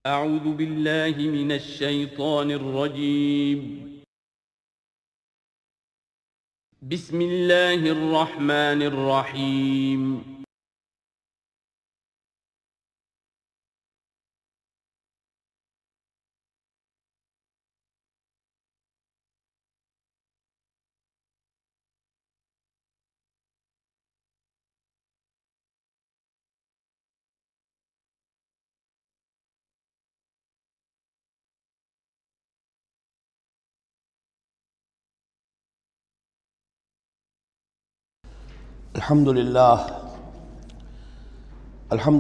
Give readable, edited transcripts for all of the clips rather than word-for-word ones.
اعوذ باللہ من الشیطان الرجیم بسم اللہ الرحمن الرحیم الحمد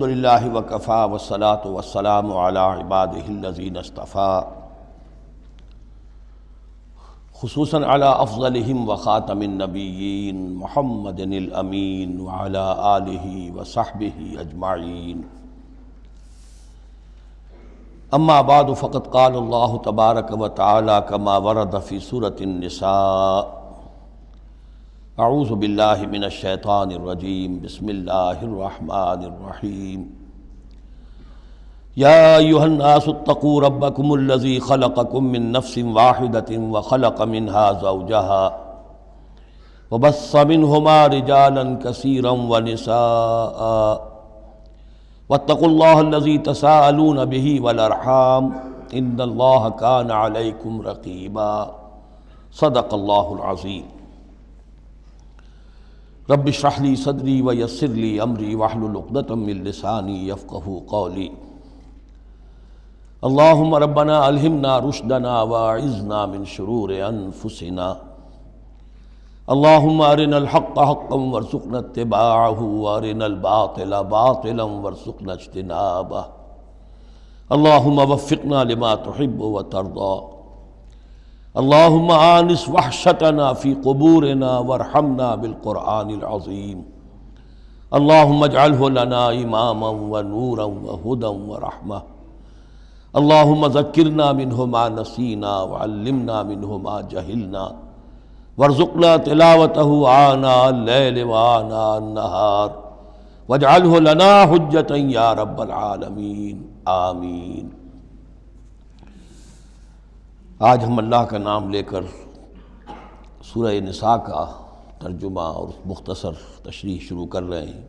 للہ وکفیٰ والصلاة والسلام علی عبادہ الذین اصطفیٰ خصوصاً علی افضلہم وخاتم النبیین محمد الامین وعلی آلہ وصحبہ اجمعین اما بعد فقد قال اللہ تبارک وتعالی کما ورد فی سورۃ النساء اعوذ باللہ من الشیطان الرجیم بسم اللہ الرحمن الرحیم یا ایہا الناس اتقوا ربکم الذی خلقکم من نفس واحدۃ وخلق منها زوجها وبث منہما رجالا کثیرا ونساء واتقوا اللہ الذی تساءلون بہ والارحام ان اللہ کان علیکم رقیبا صدق اللہ العظیم رب اشرح لی صدری ویسر لی امری واحلل عقدۃ من لسانی یفقہوا قولی اللہم ربنا الہمنا رشدنا واعذنا من شرور انفسنا اللہم ارنا الحق حقا وارزقنا اتباعہ وارنا الباطل باطلا وارزقنا اجتنابہ اللہم وفقنا لما تحب وترضى اللہم آنس وحشتنا فی قبورنا وارحمنا بالقرآن العظیم اللہم اجعلہ لنا اماما ونورا وہدا ورحمہ اللہم ذکرنا منہ ما نسینا وعلمنا منہ ما جہلنا وارزقنا تلاوتہ آناء اللیل وآناء النہار واجعلہ لنا حجتا یا رب العالمین آمین۔ آج ہم اللہ کا نام لے کر سورہ نساء کا ترجمہ اور مختصر تشریح شروع کر رہے ہیں۔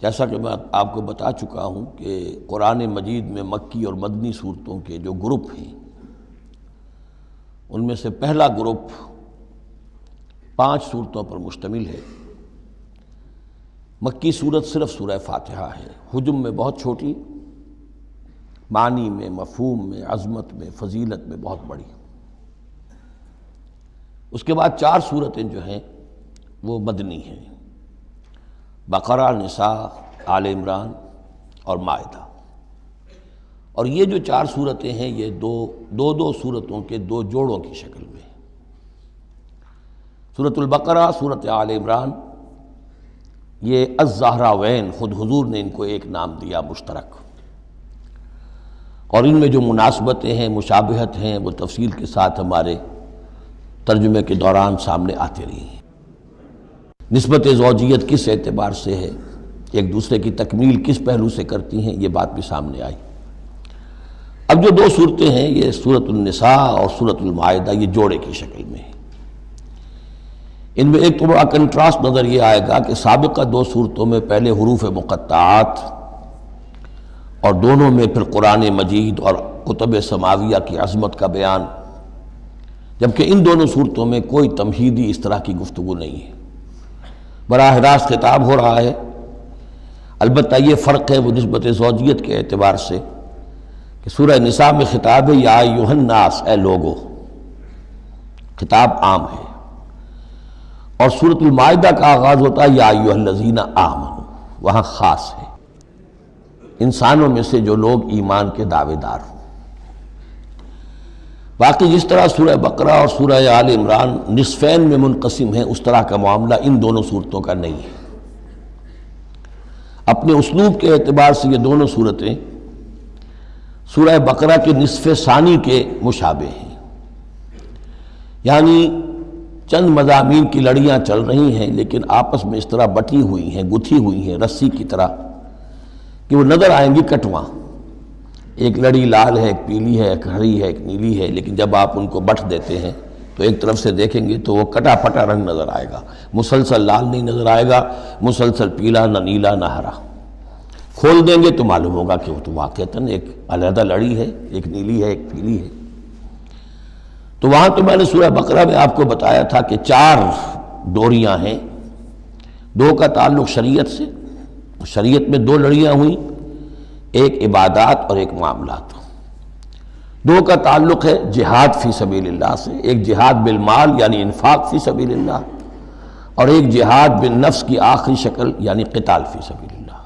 جیسا کہ میں آپ کو بتا چکا ہوں کہ قرآن مجید میں مکی اور مدنی صورتوں کے جو گروپ ہیں ان میں سے پہلا گروپ 5 صورتوں پر مشتمل ہے۔ مکی صورت صرف سورہ فاتحہ ہے، حجم میں بہت چھوٹی، معنی میں، مفہوم میں، عظمت میں، فضیلت میں بہت بڑی۔ اس کے بعد 4 صورتیں جو ہیں وہ مدنی ہیں، بقرہ، نساء، آل عمران اور مائدہ۔ اور یہ جو 4 صورتیں ہیں یہ دو صورتوں کے 2 جوڑوں کی شکل میں ہیں۔ سورۃ البقرہ، سورۃ آل عمران، یہ الزہراوین، خود حضور نے ان کو ایک نام دیا مشترک، اور ان میں جو مناسبتیں ہیں، مشابہت ہیں، وہ تفصیل کے ساتھ ہمارے ترجمے کے دوران سامنے آتے رہی ہیں۔ نسبت زوجیت کس اعتبار سے ہے، ایک دوسرے کی تکمیل کس پہلو سے کرتی ہیں، یہ بات بھی سامنے آئی۔ اب جو 2 صورتیں ہیں یہ سورۃ النساء اور سورۃ المائدہ، یہ جوڑے کی شکل میں ہیں۔ ان میں ایک تو بڑا کنٹراسٹ نظر یہ آئے گا کہ سابقہ 2 صورتوں میں پہلے حروف مقطعات اور دونوں میں پھر قرآن مجید اور کتب سماویہ کی عظمت کا بیان، جبکہ ان دونوں صورتوں میں کوئی تمہیدی اس طرح کی گفتگو نہیں ہے، براہ راست خطاب ہو رہا ہے۔ البتہ یہ فرق ہے وہ نسبت زوجیت کے اعتبار سے کہ سورہ نساء میں خطاب ہے یا ایھا الناس، اے لوگو، خطاب عام ہے، اور سورۃ المائدہ کا آغاز ہوتا ہے یا ایھا الذین آمنوا، وہاں خاص ہے، انسانوں میں سے جو لوگ ایمان کے دعوے دار ہوں۔ باقی جس طرح سورہ بقرہ اور سورہ آل عمران نصفین میں منقسم ہیں، اس طرح کا معاملہ ان دونوں صورتوں کا نہیں ہے۔ اپنے اسلوب کے اعتبار سے یہ دونوں صورتیں سورہ بقرہ کے نصف ثانی کے مشابہ ہیں، یعنی چند مضامین کی لڑیاں چل رہی ہیں لیکن آپس میں اس طرح بٹی ہوئی ہیں، گتھی ہوئی ہیں رسی کی طرح، کہ وہ نظر آئیں گی کٹواں، ایک لڑی لال ہے، ایک پیلی ہے، ایک ہری ہے، ایک نیلی ہے، لیکن جب آپ ان کو بٹ دیتے ہیں تو ایک طرف سے دیکھیں گے تو وہ کٹا پھٹا رنگ نظر آئے گا، مسلسل لال نہیں نظر آئے گا، مسلسل پیلا، نہ نیلا نہ ہرا۔ کھول دیں گے تو معلوم ہوگا کہ وہ تو واقعتاً ایک علیحدہ لڑی ہے، ایک نیلی ہے، ایک پیلی ہے۔ تو وہاں تو میں نے سورہ بقرہ میں آپ کو بتایا تھا کہ 4 ڈوریاں ہیں، 2 کا تعلق شریعت سے، شریعت میں 2 لڑیاں ہوئیں، ایک عبادات اور ایک معاملات۔ 2 کا تعلق ہے جہاد فی سبیل اللہ سے، ایک جہاد بالمال یعنی انفاق فی سبیل اللہ، اور ایک جہاد بالنفس کی آخری شکل یعنی قتال فی سبیل اللہ۔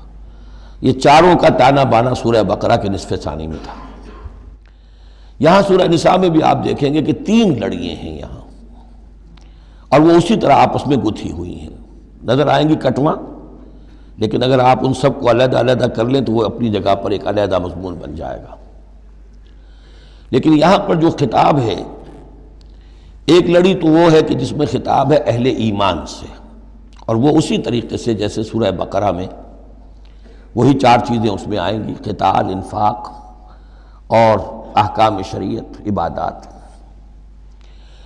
یہ چاروں کا تانا بانا سورہ بقرہ کے نصف ثانی میں تھا۔ یہاں سورہ نساء میں بھی آپ دیکھیں گے کہ 3 لڑیاں ہیں یہاں، اور وہ اسی طرح آپس میں گتھی ہوئی ہیں، نظر آئیں گی کٹواں، لیکن اگر آپ ان سب کو علیحدہ علیحدہ کر لیں تو وہ اپنی جگہ پر ایک علیحدہ مضمون بن جائے گا۔ لیکن یہاں پر جو خطاب ہے، ایک لڑی تو وہ ہے کہ جس میں خطاب ہے اہل ایمان سے، اور وہ اسی طریقے سے جیسے سورہ بقرہ میں وہی 4 چیزیں اس میں آئیں گی، قتال، انفاق اور احکام شریعت، عبادات۔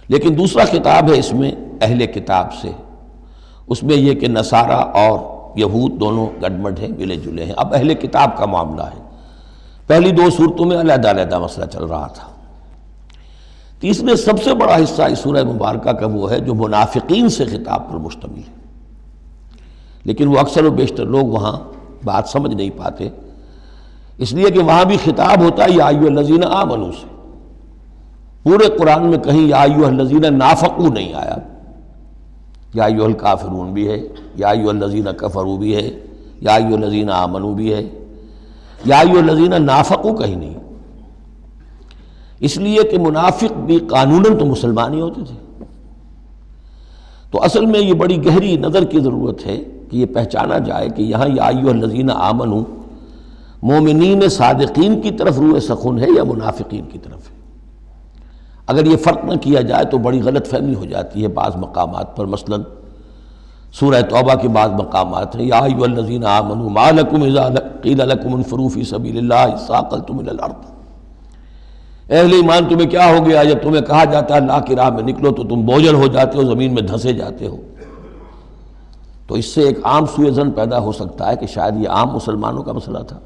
لیکن دوسرا خطاب ہے اس میں اہل کتاب سے، اس میں یہ کہ نصارہ اور یہود دونوں گڈمڈ ہیں، ملے جلے ہیں۔ اب اہل کتاب کا معاملہ ہے، پہلی 2 صورتوں میں علیحدہ علیحدہ مسئلہ چل رہا تھا۔ تیسرے سب سے بڑا حصہ اس سورہ مبارکہ کا وہ ہے جو منافقین سے خطاب پر مشتمل ہے، لیکن وہ اکثر و بیشتر لوگ وہاں بات سمجھ نہیں پاتے، اس لیے کہ وہاں بھی خطاب ہوتا ہے یا ایھا الذین آمنوا سے۔ پورے قرآن میں کہیں یا ایھا الذین نافقوا نہیں آیا، یا ایھا الکافرون بھی ہے، یا ایھا الذین کفروا بھی ہے، یا ایھا الذین آمنوا بھی ہے، یا ایھا الذین نافقوا کہیں نہیں، اس لیے کہ منافق بھی قانوناً تو مسلمان ہی ہوتے تھے۔ تو اصل میں یہ بڑی گہری نظر کی ضرورت ہے کہ یہ پہچانا جائے کہ یہاں یا ایھا الذین آمنوا مومنین صادقین کی طرف روح سخن ہے یا منافقین کی طرف ہے۔ اگر یہ فرق نہ کیا جائے تو بڑی غلط فہمی ہو جاتی ہے بعض مقامات پر، مثلا سورہ توبہ کے بعض مقامات ہیں، یا ایھا الذین آمنوا ما لکم اذا قیل لکم انفروا فی سبیل اللہ ثاقلتم الی الارض۔ اہل ایمان تمہیں کیا ہو گیا جب تمہیں کہا جاتا ہے اللہ کی راہ میں نکلو تو تم بوجھل ہو جاتے ہو، زمین میں دھنسے جاتے ہو۔ تو اس سے ایک عام سوء ظن پیدا ہو سکتا ہے کہ شاید یہ عام مسلمانوں کا مسئلہ تھا،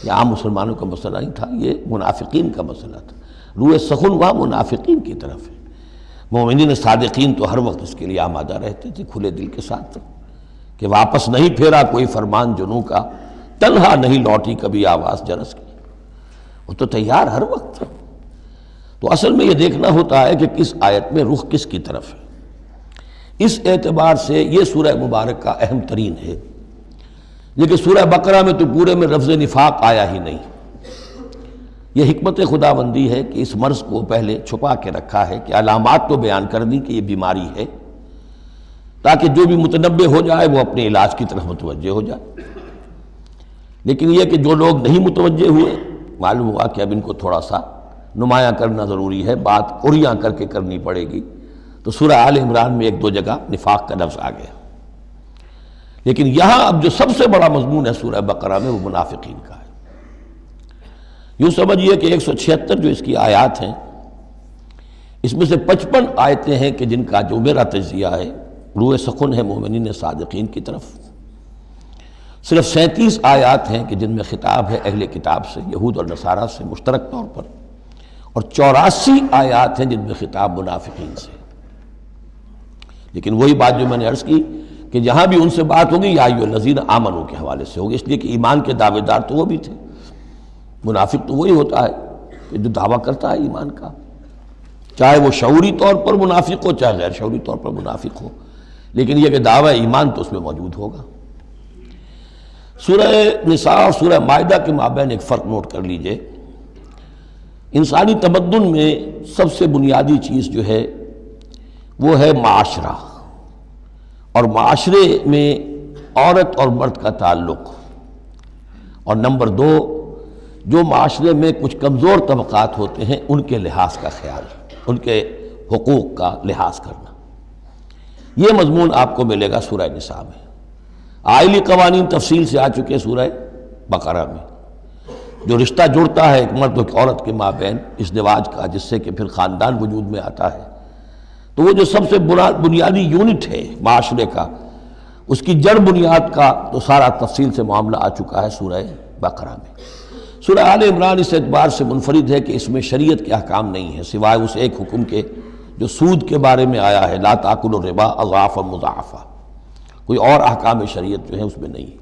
یہ عام مسلمانوں کا مسئلہ نہیں تھا، یہ منافقین کا مسئلہ تھا۔ روح سخن وہاں منافقین کی طرف ہے، مومنین صادقین تو ہر وقت اس کے لیے آمادہ رہتے تھے کھلے دل کے ساتھ، کہ واپس نہیں پھیرا کوئی فرمان جنوں کا، تنہا نہیں لوٹی کبھی آواز جرس کی، وہ تو تیار ہر وقت۔ تو اصل میں یہ دیکھنا ہوتا ہے کہ کس آیت میں رخ کس کی طرف ہے۔ اس اعتبار سے یہ سورہ مبارک کا اہم ترین ہے، لیکن سورہ بقرہ میں تو پورے میں لفظ نفاق آیا ہی نہیں۔ یہ حکمت خداوندی ہے کہ اس مرض کو پہلے چھپا کے رکھا ہے، کہ علامات تو بیان کر دی کہ یہ بیماری ہے، تاکہ جو بھی متنبہ ہو جائے وہ اپنے علاج کی طرف متوجہ ہو جائے۔ لیکن یہ کہ جو لوگ نہیں متوجہ ہوئے، معلوم ہوا کہ اب ان کو تھوڑا سا نمایاں کرنا ضروری ہے، بات قریاں کر کے کرنی پڑے گی۔ تو سورہ آل عمران میں 1-2 جگہ نفاق کا لفظ آ گیا، لیکن یہاں اب جو سب سے بڑا مضمون ہے سورہ بقرہ میں وہ منافقین کا ہے۔ یوں سمجھیے کہ 176 جو اس کی آیات ہیں، اس میں سے 55 آیتیں ہیں کہ جن کا جو میرا تجزیہ ہے روح سخن ہے مومنین صادقین کی طرف، صرف 37 آیات ہیں کہ جن میں خطاب ہے اہل کتاب سے، یہود اور نصارہ سے مشترک طور پر، اور 84 آیات ہیں جن میں خطاب منافقین سے۔ لیکن وہی بات جو میں نے عرض کی کہ جہاں بھی ان سے بات ہوگی یا ایھا الذین آمنوا کے حوالے سے ہوگی، اس لیے کہ ایمان کے دعوے دار تو وہ بھی تھے۔ منافق تو وہی ہوتا ہے کہ جو دعویٰ کرتا ہے ایمان کا، چاہے وہ شعوری طور پر منافق ہو چاہے غیر شعوری طور پر منافق ہو، لیکن یہ کہ دعویٰ ایمان تو اس میں موجود ہوگا۔ سورہ نساء اور سورہ مائدہ کے مابین ایک فرق نوٹ کر لیجئے۔ انسانی تمدن میں سب سے بنیادی چیز جو ہے وہ ہے معاشرہ، اور معاشرے میں عورت اور مرد کا تعلق، اور نمبر 2 جو معاشرے میں کچھ کمزور طبقات ہوتے ہیں ان کے لحاظ کا خیال، ان کے حقوق کا لحاظ کرنا۔ یہ مضمون آپ کو ملے گا سورہ نساء میں۔ آئلی قوانین تفصیل سے آ چکے سورہ بقرہ میں، جو رشتہ جڑتا ہے ایک مرد و ایک عورت کے مابین ازدواج کا، جس سے کہ پھر خاندان وجود میں آتا ہے، تو وہ جو سب سے بنیادی یونٹ ہے معاشرے کا، اس کی جڑ بنیاد کا تو سارا تفصیل سے معاملہ آ چکا ہے سورہ بقرہ میں۔ سورہ آل عمران اس اعتبار سے منفرد ہے کہ اس میں شریعت کے احکام نہیں ہیں سوائے اس ایک حکم کے جو سود کے بارے میں آیا ہے، لا تاکلوا الربا اضعافا مضاعفا، کوئی اور احکام شریعت جو ہے اس میں نہیں۔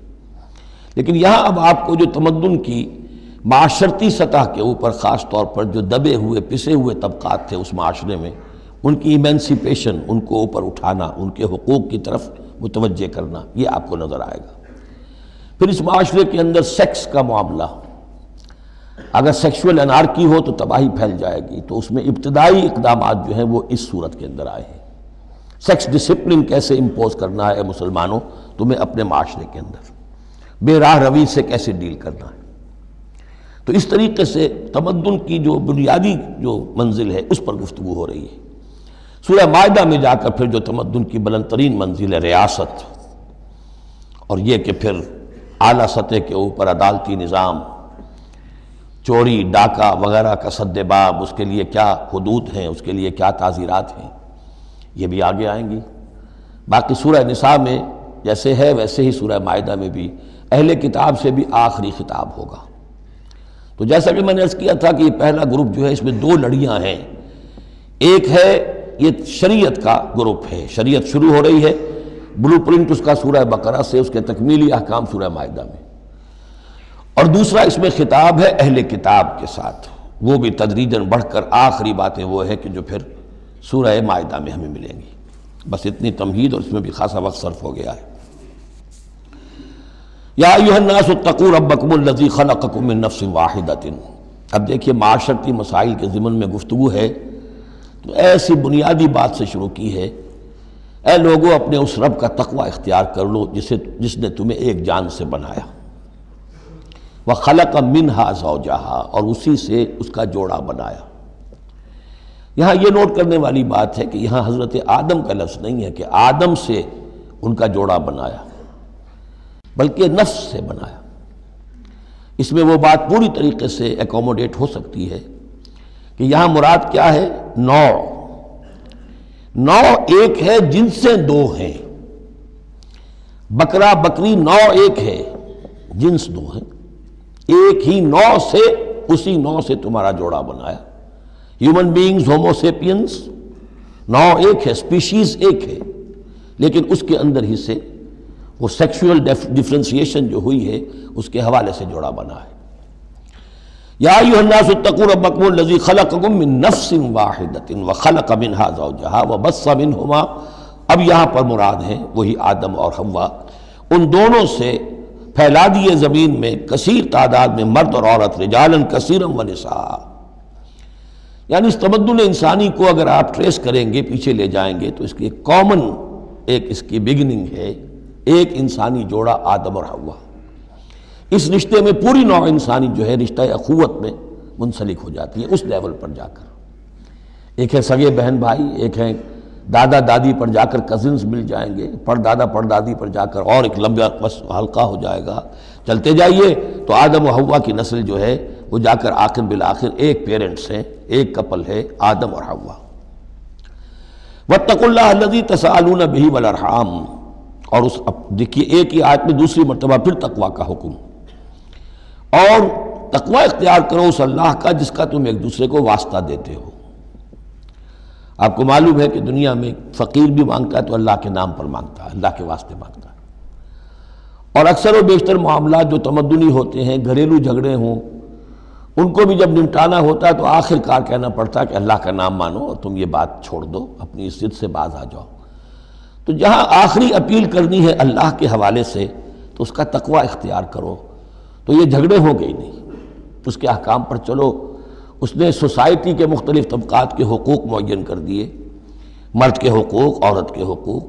لیکن یہاں اب آپ کو جو تمدن کی معاشرتی سطح کے اوپر خاص طور پر جو دبے ہوئے پسے ہوئے طبقات تھے اس معاشرے میں، ان کی ایمینسیپیشن، ان کو اوپر اٹھانا، ان کے حقوق کی طرف متوجہ کرنا، یہ آپ کو نظر آئے گا۔ پھر اس معاشرے کے اندر سیکس کا معاملہ، اگر سیکشول انارکی ہو تو تباہی پھیل جائے گی، تو اس میں ابتدائی اقدامات جو ہیں وہ اس صورت کے اندر آئے ہیں۔ سیکس ڈسپلن کیسے امپوز کرنا ہے مسلمانوں تمہیں اپنے معاشرے کے اندر، بے راہ روی سے کیسے ڈیل کرنا ہے۔ تو اس طریقے سے تمدن کی جو بنیادی جو منزل ہے اس پر گفتگو ہو رہی ہے۔ سورہ مائدہ میں جا کر پھر جو تمدن کی بلند ترین منزل ہے ریاست، اور یہ کہ پھر اعلیٰ سطح کے اوپر عدالتی نظام، چوری ڈاکہ وغیرہ کا سد باب، اس کے لیے کیا حدود ہیں، اس کے لیے کیا تعزیرات ہیں، یہ بھی آگے آئیں گی۔ باقی سورہ نساء میں جیسے ہے ویسے ہی سورہ مائدہ میں بھی اہل کتاب سے بھی آخری خطاب ہوگا۔ تو جیسا کہ میں نے عرض کیا تھا کہ یہ پہلا گروپ جو ہے اس میں دو لڑیاں ہیں، ایک ہے یہ شریعت کا گروپ ہے، شریعت شروع ہو رہی ہے، بلو پرنٹ اس کا سورہ بقرہ سے، اس کے تکمیلی احکام سورہ مائدہ میں، اور دوسرا اس میں خطاب ہے اہل کتاب کے ساتھ، وہ بھی تدریجاً بڑھ کر آخری باتیں وہ ہے کہ جو پھر سورہ مائدہ میں ہمیں ملیں گی۔ بس اتنی تمہید، اور اس میں بھی خاصا وقت صرف ہو گیا ہے۔ یا ایھا الناس اتقوا ربکم الذی خلقکم من نفس واحدۃ۔ اب دیکھیے معاشرتی مسائل کے ضمن میں گفتگو ہے تو ایسی بنیادی بات سے شروع کی ہے، اے لوگوں اپنے اس رب کا تقوی اختیار کر لو جس نے تمہیں ایک جان سے بنایا، وَخَلَقَ مِنْهَا زَوْجَهَا، اور اسی سے اس کا جوڑا بنایا۔ یہاں یہ نوٹ کرنے والی بات ہے کہ یہاں حضرت آدم کا لفظ نہیں ہے کہ آدم سے ان کا جوڑا بنایا، بلکہ نفس سے بنایا۔ اس میں وہ بات پوری طریقے سے ایکوموڈیٹ ہو سکتی ہے کہ یہاں مراد کیا ہے، نوع ایک ہے، جنسیں دو ہیں، بکرا بکری نوع ایک ہے، جنس دو ہیں، ایک ہی نوع سے، اسی نوع سے تمہارا جوڑا بنایا۔ ہیومن بینگز ہومو سیپینز، نوع ایک ہے، اسپیشیز ایک ہے، لیکن اس کے اندر ہی سے وہ سیکشول ڈفرینسیشن جو ہوئی ہے اس کے حوالے سے جوڑا بنا ہے۔ یا ایھا الناس اتقوا ربکم الذی خلقکم من نفس واحدۃ وخلق منها زوجها وبث منہما، اب یہاں پر مراد ہیں وہی آدم اور حوا، ان دونوں سے پھیلا دیے زمین میں کثیر تعداد میں مرد اور عورت، رجالا کثیرا ونساء۔ یعنی اس تمدن انسانی کو اگر آپ ٹریس کریں گے، پیچھے لے جائیں گے، تو اس کی ایک کامن ایک اس کی بگننگ ہے، ایک انسانی جوڑا آدم اور حوا۔ اس رشتے میں پوری نوع انسانی جو ہے رشتہ اخوت میں منسلک ہو جاتی ہے اس لیول پر جا کر۔ ایک ہے سگے بہن بھائی، ایک ہے دادا دادی پر جا کر کزنز مل جائیں گے، پردادا پردادی پر جا کر اور ایک لمبا حلقہ ہو جائے گا، چلتے جائیے تو آدم و حوا کی نسل جو ہے وہ جا کر آخر بالآخر ایک پیرنٹس ہیں، ایک کپل ہے، آدم اور حوا۔ واتقوا اللہ الذی تساءلون بہ والارحام، اور اس دیکھیے ایک ہی آیت میں دوسری مرتبہ پھر تقوی کا حکم، اور تقوی اختیار کرو اس اللہ کا جس کا تم ایک دوسرے کو واسطہ دیتے ہو۔ آپ کو معلوم ہے کہ دنیا میں فقیر بھی مانگتا ہے تو اللہ کے نام پر مانگتا ہے، اللہ کے واسطے مانگتا ہے، اور اکثر و بیشتر معاملات جو تمدنی ہوتے ہیں، گھریلو جھگڑے ہوں، ان کو بھی جب نمٹانا ہوتا ہے تو آخر کار کہنا پڑتا ہے کہ اللہ کا نام مانو اور تم یہ بات چھوڑ دو، اپنی ضد سے باز آ جاؤ۔ تو جہاں آخری اپیل کرنی ہے اللہ کے حوالے سے تو اس کا تقوی اختیار کرو، تو یہ جھگڑے ہوں گے ہی نہیں، اس کے احکام پر چلو۔ اس نے سوسائٹی کے مختلف طبقات کے حقوق معین کر دیے، مرد کے حقوق، عورت کے حقوق،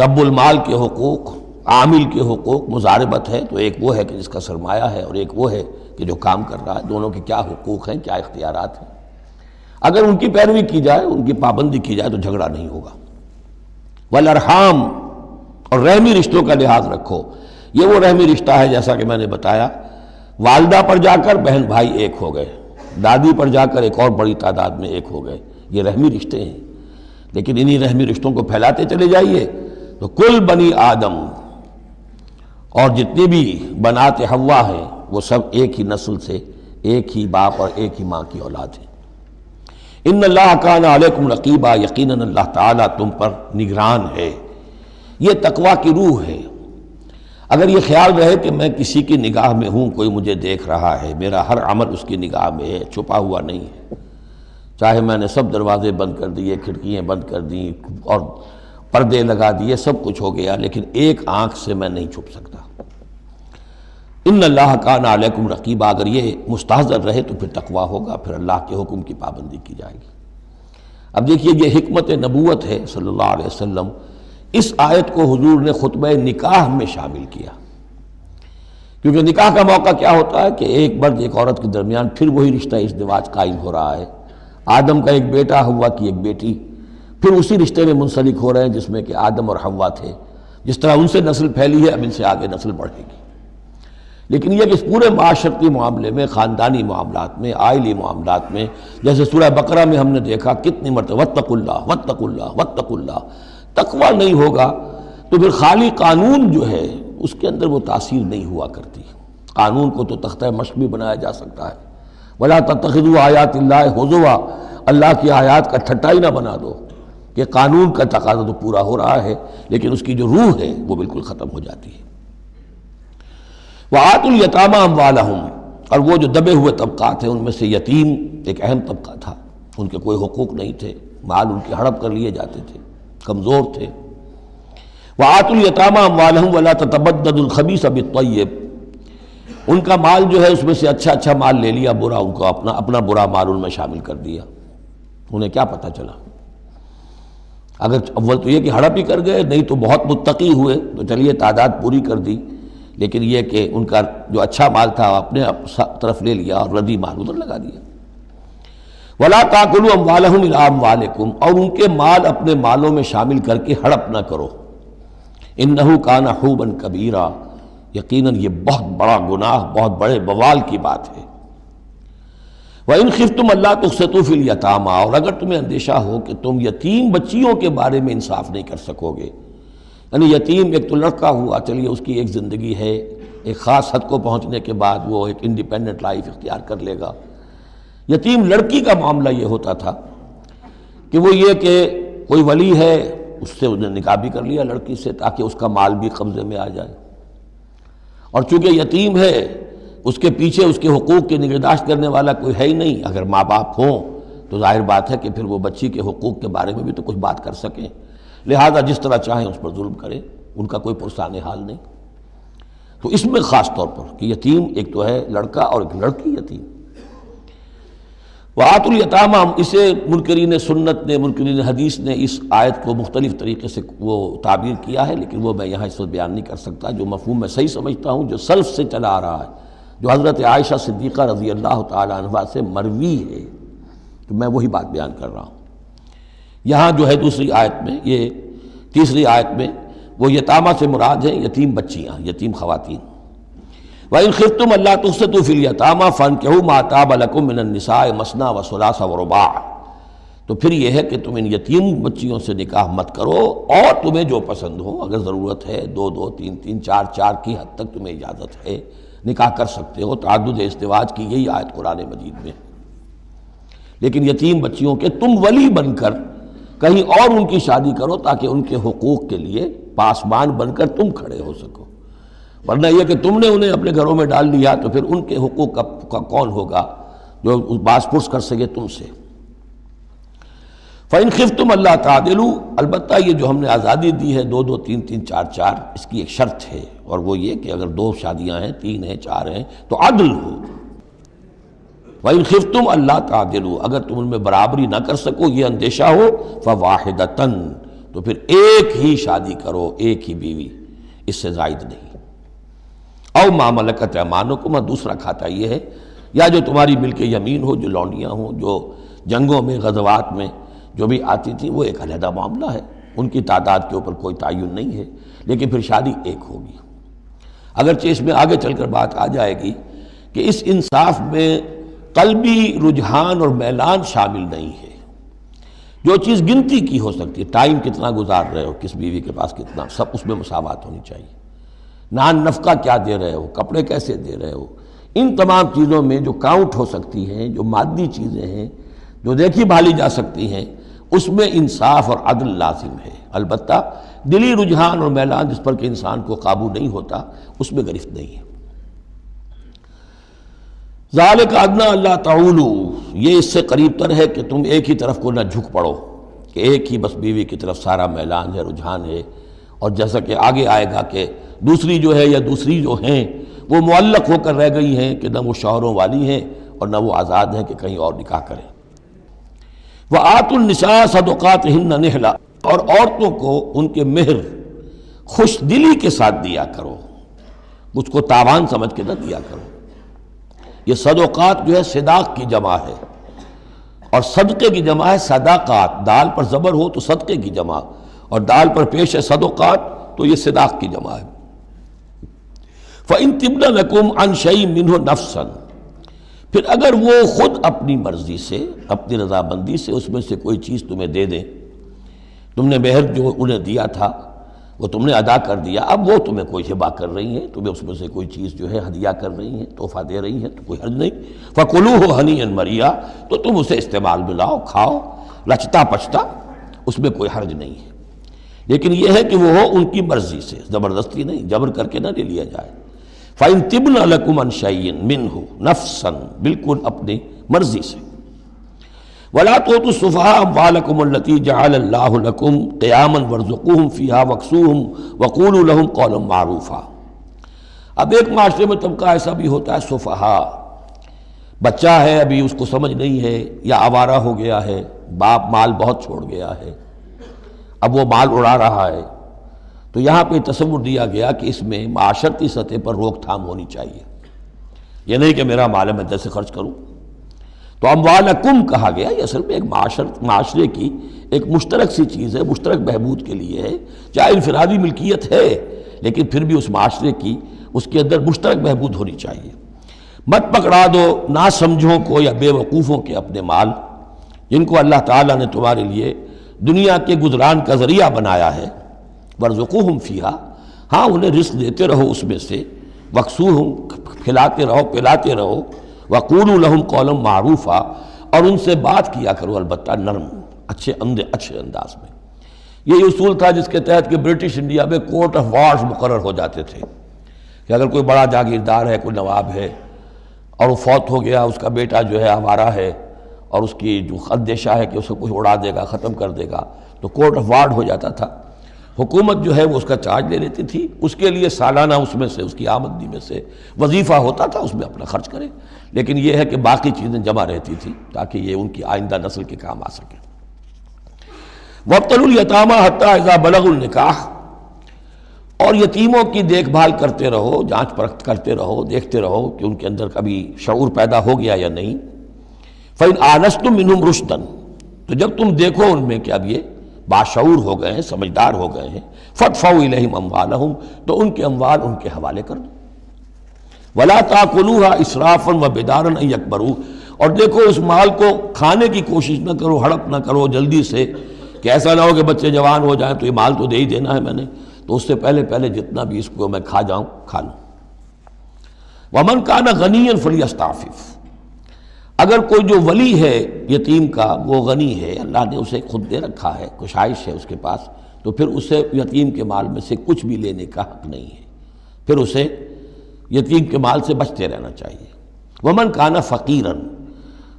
رب المال کے حقوق، عامل کے حقوق، مضاربت ہے تو ایک وہ ہے کہ جس کا سرمایہ ہے اور ایک وہ ہے کہ جو کام کر رہا ہے، دونوں کے کیا حقوق ہیں، کیا اختیارات ہیں۔ اگر ان کی پیروی کی جائے، ان کی پابندی کی جائے تو جھگڑا نہیں ہوگا۔ والارحام، اور رحمی رشتوں کا لحاظ رکھو۔ یہ وہ رحمی رشتہ ہے جیسا کہ میں نے بتایا، والدہ پر جا کر بہن بھائی ایک ہو گئے، دادی پر جا کر ایک اور بڑی تعداد میں ایک ہو گئے، یہ رحمی رشتے ہیں۔ لیکن انہی رحمی رشتوں کو پھیلاتے چلے جائیے تو کل بنی آدم، اور جتنی بھی بنات حوا ہیں وہ سب ایک ہی نسل سے، ایک ہی باپ اور ایک ہی ماں کی اولاد ہیں۔ ان اللہ کان علیکم رقیبا، یقیناً اللہ تعالیٰ تم پر نگران ہے۔ یہ تقویٰ کی روح ہے۔ اگر یہ خیال رہے کہ میں کسی کی نگاہ میں ہوں، کوئی مجھے دیکھ رہا ہے، میرا ہر عمل اس کی نگاہ میں ہے، چھپا ہوا نہیں ہے، چاہے میں نے سب دروازے بند کر دیے، کھڑکیاں بند کر دیں اور پردے لگا دیے، سب کچھ ہو گیا، لیکن ایک آنکھ سے میں نہیں چھپ سکتا۔ ان اللہ کان علیکم رقیبا، اگر یہ مستحضر رہے تو پھر تقویٰ ہوگا، پھر اللہ کے حکم کی پابندی کی جائے گی۔ اب دیکھیے یہ حکمت نبوت ہے صلی اللہ علیہ وسلم، اس آیت کو حضور نے خطبہ نکاح میں شامل کیا، کیونکہ نکاح کا موقع کیا ہوتا ہے کہ ایک مرد ایک عورت کے درمیان پھر وہی رشتہ ازدواج قائم ہو رہا ہے، آدم کا ایک بیٹا، حوا کی ایک بیٹی، پھر اسی رشتے میں منسلک ہو رہے ہیں جس میں کہ آدم اور حوا تھے، جس طرح ان سے نسل پھیلی ہے اب ان سے آگے نسل بڑھے گی۔ لیکن یہ کہ اس پورے معاشرتی معاملے میں، خاندانی معاملات میں، عائلی معاملات میں، جیسے سورہ بقرہ میں ہم نے دیکھا کتنی مرتبہ واتقوا اللہ واتقوا اللہ واتقوا اللہ، تقویٰ نہیں ہوگا تو پھر خالی قانون جو ہے اس کے اندر وہ تاثیر نہیں ہوا کرتی۔ قانون کو تو تختہ مشق بھی بنایا جا سکتا ہے، وَلَا تَتَّخِذُوا آیَاتِ اللَّهِ هُزُوًا، اللہ کی آیات کا ٹھٹا ہی نہ بنا دو، کہ قانون کا تقاضا تو پورا ہو رہا ہے لیکن اس کی جو روح ہے وہ بالکل ختم ہو جاتی ہے۔ وَآتُوا الْيَتَامَىٰ أَمْوَالَهُمْ، اور وہ جو دبے ہوئے طبقات ہیں ان میں سے یتیم ایک اہم طبقہ تھا، ان کے کوئی حقوق نہیں تھے، مال ان کے ہڑپ کر لیے جاتے تھے، کمزور تھے۔ وَآتُوا الْيَتَامَىٰ أَمْوَالَهُمْ وَلَا تَتَبَدَّلُوا الْخَبِيثَ بِالطَّيِّبِ، ان کا مال جو ہے اس میں سے اچھا اچھا مال لے لیا، برا ان کو اپنا برا مال ان میں شامل کر دیا۔ انہیں کیا پتہ چلا؟ اگر اول تو یہ کہ ہڑپ ہی کر گئے، نہیں تو بہت متقی ہوئے تو چلیے تعداد پوری کر دی، لیکن یہ کہ ان کا جو اچھا مال تھا اپنے طرف لے لیا اور ردی مال ادھر لگا دیا۔ وَلَا تَأْكُلُوا أَمْوَالَهُمْ إِلَىٰ أَمْوَالِكُمْ، اور ان کے مال اپنے مالوں میں شامل کر کے ہڑپ نہ کرو۔ إِنَّهُ كَانَ حُوبًا كَبِيرًا، یقیناً یہ بہت بڑا گناہ، بہت بڑے بوال کی بات ہے۔ وَإِنْ خِفْتُمْ أَلَّا تُقْسِطُوا فِي الْيَتَامَىٰ، اور اگر تمہیں اندیشہ ہو کہ تم یتیم بچیوں کے بارے میں انصاف نہیں کر سکو گے، یعنی یتیم ایک تو لڑکا ہوا، چلیے اس کی ایک زندگی ہے، ایک خاص حد کو پہنچنے کے بعد وہ ایک انڈیپینڈنٹ لائف اختیار کر لے گا۔ یتیم لڑکی کا معاملہ یہ ہوتا تھا کہ وہ یہ کہ کوئی ولی ہے، اس سے انہیں نکاح بھی کر لیا لڑکی سے تاکہ اس کا مال بھی قبضے میں آ جائے، اور چونکہ یتیم ہے اس کے پیچھے اس کے حقوق کی نگہداشت کرنے والا کوئی ہے ہی نہیں۔ اگر ماں باپ ہوں تو ظاہر بات ہے کہ پھر وہ بچی کے حقوق کے بارے میں بھی تو کچھ بات کر سکیں، لہذا جس طرح چاہیں اس پر ظلم کریں، ان کا کوئی پرسان حال نہیں۔ تو اس میں خاص طور پر کہ یتیم ایک تو ہے لڑکا اور ایک لڑکی یتیم۔ وَآتُوا الْيَتَامَىٰ، اسے منکرین سنت نے، منکرین حدیث نے اس آیت کو مختلف طریقے سے وہ تعبیر کیا ہے، لیکن وہ میں یہاں اس وقت بیان نہیں کر سکتا۔ جو مفہوم میں صحیح سمجھتا ہوں، جو سلف سے چلا آ رہا ہے، جو حضرت عائشہ صدیقہ رضی اللہ تعالی عنہا سے مروی ہے، تو میں وہی بات بیان کر رہا ہوں۔ یہاں جو ہے دوسری آیت میں، یہ تیسری آیت میں وہ یتامہ سے مراد ہیں یتیم بچیاں، یتیم خواتین۔ وَإِنْ خِفْتُمْ أَلَّا تُقْسِطُوا فِي الْيَتَامَىٰ فَانكِحُوا مَا طَابَ لَكُم مِّنَ النِّسَاءِ مَثْنَىٰ وَثُلَاثَ وَرُبَاعَ، تو پھر یہ ہے کہ تم ان یتیم بچیوں سے نکاح مت کرو، اور تمہیں جو پسند ہو، اگر ضرورت ہے دو دو تین تین چار چار کی حد تک تمہیں اجازت ہے، نکاح کر سکتے ہو۔ تعدد ازدواج کی یہی آیت قرآن مجید میں، لیکن یتیم بچیوں کے تم ولی بن کر کہیں اور ان کی شادی کرو تاکہ ان کے حقوق کے لیے پاسبان بن کر تم کھڑے ہو سکو، ورنہ یہ کہ تم نے انہیں اپنے گھروں میں ڈال دیا تو پھر ان کے حقوق کا کون ہوگا جو باز پرس کر سکے تم سے۔ فَإِنْ خِفْتُمْ أَلَّا تَعْدِلُوا، البتہ یہ جو ہم نے آزادی دی ہے دو دو تین تین چار چار، اس کی ایک شرط ہے، اور وہ یہ کہ اگر دو شادیاں ہیں، تین ہیں، چار ہیں، تو عدل ہو۔ وَإِنْ خِفْتُمْ أَلَّا تَعْدِلُوا، اگر تم ان میں برابری نہ کر سکو، یہ اندیشہ ہو، فَوَاحِدَةً، تو پھر ایک ہی شادی کرو، ایک ہی بیوی، اس سے زائد نہیں۔ او ما ملکت ایمانکم، اور دوسرا کھاتا یہ ہے، یا جو تمہاری ملک یمین ہو، جو لونڈیاں ہوں، جو جنگوں میں غزوات میں جو بھی آتی تھیں، وہ ایک علیحدہ معاملہ ہے، ان کی تعداد کے اوپر کوئی تعین نہیں ہے، لیکن پھر شادی ایک ہوگی۔ اگرچہ اس میں آگے چل کر بات آ جائے گی کہ اس انصاف میں قلبی رجحان اور میلان شامل نہیں ہے۔ جو چیز گنتی کی ہو سکتی ہے، ٹائم کتنا گزار رہے ہو، کس بیوی کے پاس کتنا، سب اس میں مساوات ہونی چاہیے۔ نان نفقہ کیا دے رہے ہو، کپڑے کیسے دے رہے ہو، ان تمام چیزوں میں جو کاؤنٹ ہو سکتی ہیں، جو مادی چیزیں ہیں، جو دیکھی بھالی جا سکتی ہیں، اس میں انصاف اور عدل لازم ہے۔ البتہ دلی رجحان اور میلان جس پر کہ انسان کو قابو نہیں ہوتا، اس میں گرفت نہیں ہے۔ ذالک ادنیٰ اللہ تعولوا، یہ اس سے قریب تر ہے کہ تم ایک ہی طرف کو نہ جھک پڑو، کہ ایک ہی بس بیوی کی طرف سارا میلان ہے، رجحان ہے۔ اور جیسا کہ آگے آئے گا کہ دوسری جو ہے یا دوسری جو ہیں وہ معلق ہو کر رہ گئی ہیں کہ نہ وہ شوہروں والی ہیں اور نہ وہ آزاد ہیں کہ کہیں اور نکاح کریں۔ وَآتُوا النِّسَاءَ صَدُقَاتِهِنَّ نِحْلًا، اور عورتوں کو ان کے مہر خوش دلی کے ساتھ دیا کرو، مجھ کو تاوان سمجھ کے نہ دیا کرو۔ یہ صدقات جو ہے صداق کی جمع ہے، اور صدقے کی جمع ہے صداقات۔ دال پر زبر ہو تو صدقے کی جمع، اور دال پر پیش ہے صدقات تو یہ صداق کی جمع ہے۔ فَإِن تِبْنَ لَكُمْ عَنْ شَيْءٍ مِّنْهُ نَفْسًا، پھر اگر وہ خود اپنی مرضی سے، اپنی رضامندی سے اس میں سے کوئی چیز تمہیں دے دیں، تم نے مہر جو انہیں دیا تھا وہ تم نے ادا کر دیا، اب وہ تمہیں کوئی ہبہ کر رہی ہیں، تمہیں اس میں سے کوئی چیز جو ہے ہدیہ کر رہی ہیں، تحفہ دے رہی ہیں، تو کوئی حرج نہیں۔ فَكُلُوهُ هَنِيًّا مَرِيًّا، تو تم اسے استعمال میں لاؤ، کھاؤ لچتا پچتا، اس میں کوئی حرج نہیں ہے۔ لیکن یہ ہے کہ وہ ہو ان کی مرضی سے، زبردستی نہیں، جبر کر کے نہ لے لیا جائے۔ فَإِن تِبْنَ لَكُمْ عَنْ شَيْءٍ مِّنْهُ نَفْسًا، بالکل اپنی مرضی سے۔ وَلَا تُؤْتُوا السُّفَهَاءَ أَمْوَالَكُمُ الَّتِي جَعَلَ اللَّهُ لَكُمْ قِيَامًا وَارْزُقُوهُمْ فِيهَا وَاكْسُوهُمْ وَقُولُوا لَهُمْ قَوْلًا مَّعْرُوفًا۔ اب ایک معاشرے میں طبقہ ایسا بھی ہوتا ہے سفہاء، بچہ ہے ابھی اس کو سمجھ نہیں ہے، یا آوارہ ہو گیا ہے، باپ مال بہت چھوڑ گیا ہے، اب وہ مال اڑا رہا ہے، تو یہاں پہ تصور دیا گیا کہ اس میں معاشرتی سطح پر روک تھام ہونی چاہیے۔ یہ نہیں کہ میرا مال ہے میں جیسے خرچ کروں۔ تو اموالکم کہا گیا، یہ اصل میں ایک معاشرے کی ایک مشترک سی چیز ہے، مشترک بہبود کے لیے ہے، چاہے انفرادی ملکیت ہے لیکن پھر بھی اس معاشرے کی اس کے اندر مشترک بہبود ہونی چاہیے۔ مت پکڑا دو ناسمجھوں کو یا بے وقوفوں کے اپنے مال، جن کو اللہ تعالیٰ نے تمہارے لیے دنیا کے گزران کا ذریعہ بنایا ہے۔ وَارْزُقُوهُمْ فِيهَا، ہاں انہیں رزق دیتے رہو اس میں سے، وَاكْسُوهُمْ کھلاتے رہو پلاتے رہو، وَقُولُوا لَهُمْ قَوْلًا مَّعْرُوفًا، اور ان سے بات کیا کرو البتہ نرم اچھے انداز میں۔ یہی اصول تھا جس کے تحت کہ برٹش انڈیا میں کورٹ آف وارز مقرر ہو جاتے تھے، کہ اگر کوئی بڑا جاگیردار ہے، کوئی نواب ہے، اور وہ فوت ہو گیا، اس کا بیٹا جو ہے آوارہ ہے، اور اس کی جو اندیشہ ہے کہ اسے کوئی اڑا دے گا، ختم کر دے گا، تو کورٹ آف وارز ہو جاتا تھا۔ حکومت جو ہے وہ اس کا چارج لے لیتی تھی، اس کے لیے سالانہ اس میں سے، اس کی آمدنی میں سے وظیفہ ہوتا تھا، اس میں اپنا خرچ کرے، لیکن یہ ہے کہ باقی چیزیں جمع رہتی تھی تاکہ یہ ان کی آئندہ نسل کے کام آ سکے۔ وَابْتَلُوا الْيَتَامَىٰ حَتَّىٰ إِذَا بَلَغُوا النِّكَاحَ، اور یتیموں کی دیکھ بھال کرتے رہو، جانچ پرکھ کرتے رہو، دیکھتے رہو کہ ان کے اندر کبھی شعور پیدا ہو گیا یا نہیں۔ فَإِنْ آنَسْتُم مِّنْهُمْ رُشْدًا، تو جب تم دیکھو ان میں کہ اب یہ باشعور ہو گئے ہیں، سمجھدار ہو گئے ہیں، فَادْفَعُوا إِلَيْهِمْ أَمْوَالَهُمْ، تو ان کے اموال ان کے حوالے کر دو۔ وَلَا تَأْكُلُوهَا إِسْرَافًا وَبِدَارًا أَن يَكْبَرُوا، اور دیکھو اس مال کو کھانے کی کوشش نہ کرو، ہڑپ نہ کرو جلدی سے، کہ ایسا نہ ہو کہ بچے جوان ہو جائیں تو یہ مال تو دے ہی دینا ہے میں نے، تو اس سے پہلے جتنا بھی اس کو میں کھا جاؤں کھا لوں۔ وَمَنْ كَانَ غَنِيًّا فَلْيَسْتَعْفِفْ، اگر کوئی جو ولی ہے یتیم کا وہ غنی ہے، اللہ نے اسے خود دے رکھا ہے، کشائش ہے اس کے پاس، تو پھر اسے یتیم کے مال میں سے کچھ بھی لینے کا حق نہیں ہے، پھر اسے یتیم کے مال سے بچتے رہنا چاہیے۔ وَمَنْ كَانَ فَقِيرًا،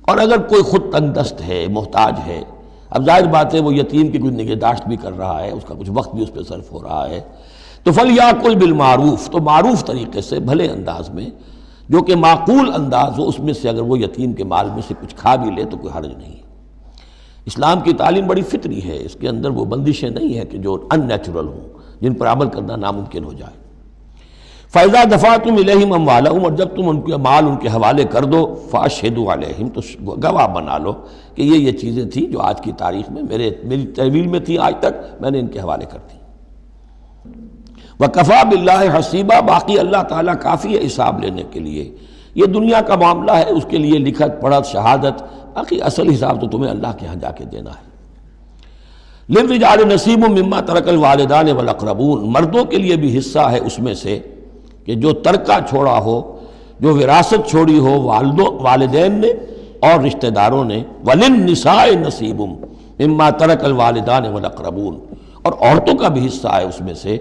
اور اگر کوئی خود تنگ دست ہے، محتاج ہے، اب ظاہر بات ہے وہ یتیم کی کچھ نگہداشت بھی کر رہا ہے، اس کا کچھ وقت بھی اس پہ صرف ہو رہا ہے، تو فَلْيَأْكُلْ بِالْمَعْرُوفِ، تو معروف طریقے سے بھلے انداز میں، جو کہ معقول انداز ہو، اس میں سے اگر وہ یتیم کے مال میں سے کچھ کھا بھی لے تو کوئی حرج نہیں ہے۔ اسلام کی تعلیم بڑی فطری ہے، اس کے اندر وہ بندشیں نہیں ہیں کہ جو ان نیچرل ہوں، جن پر عمل کرنا ناممکن ہو جائے۔ فَإِذَا دَفَعْتُمْ إِلَيْهِمْ أَمْوَالَهُمْ، اور جب تم ان کے مال ان کے حوالے کر دو، فَأَشْهِدُوا عَلَيْهِمْ، تو گواہ بنا لو کہ یہ چیزیں تھیں جو آج کی تاریخ میں میری تحویل میں تھی، آج تک میں نے ان کے حوالے کر دی۔ وَكَفَى بِاللَّهِ حَسِيبًا، باقی اللہ تعالیٰ کافی ہے حساب لینے کے لیے. یہ دنیا کا معاملہ ہے، اس کے لیے لکھت پڑھت شہادت، باقی اصل حساب تو تمہیں اللہ کے ہاں جا کے دینا ہے. لِلرِّجَالِ نَصِيبٌ مِّمَّا تَرَكَ الْوَالِدَانِ وَالْأَقْرَبُونَ، مردوں کے لیے بھی حصہ ہے اس میں سے کہ جو ترکہ چھوڑا ہو، جو وراثت چھوڑی ہو والدین نے اور رشتہ داروں نے. وَلِلنِّسَاءِ نَصِيبٌ مِّمَّا تَرَكَ الْوَالِدَانِ وَالْأَقْرَبُونَ، اور عورتوں کا بھی حصہ ہے اس میں سے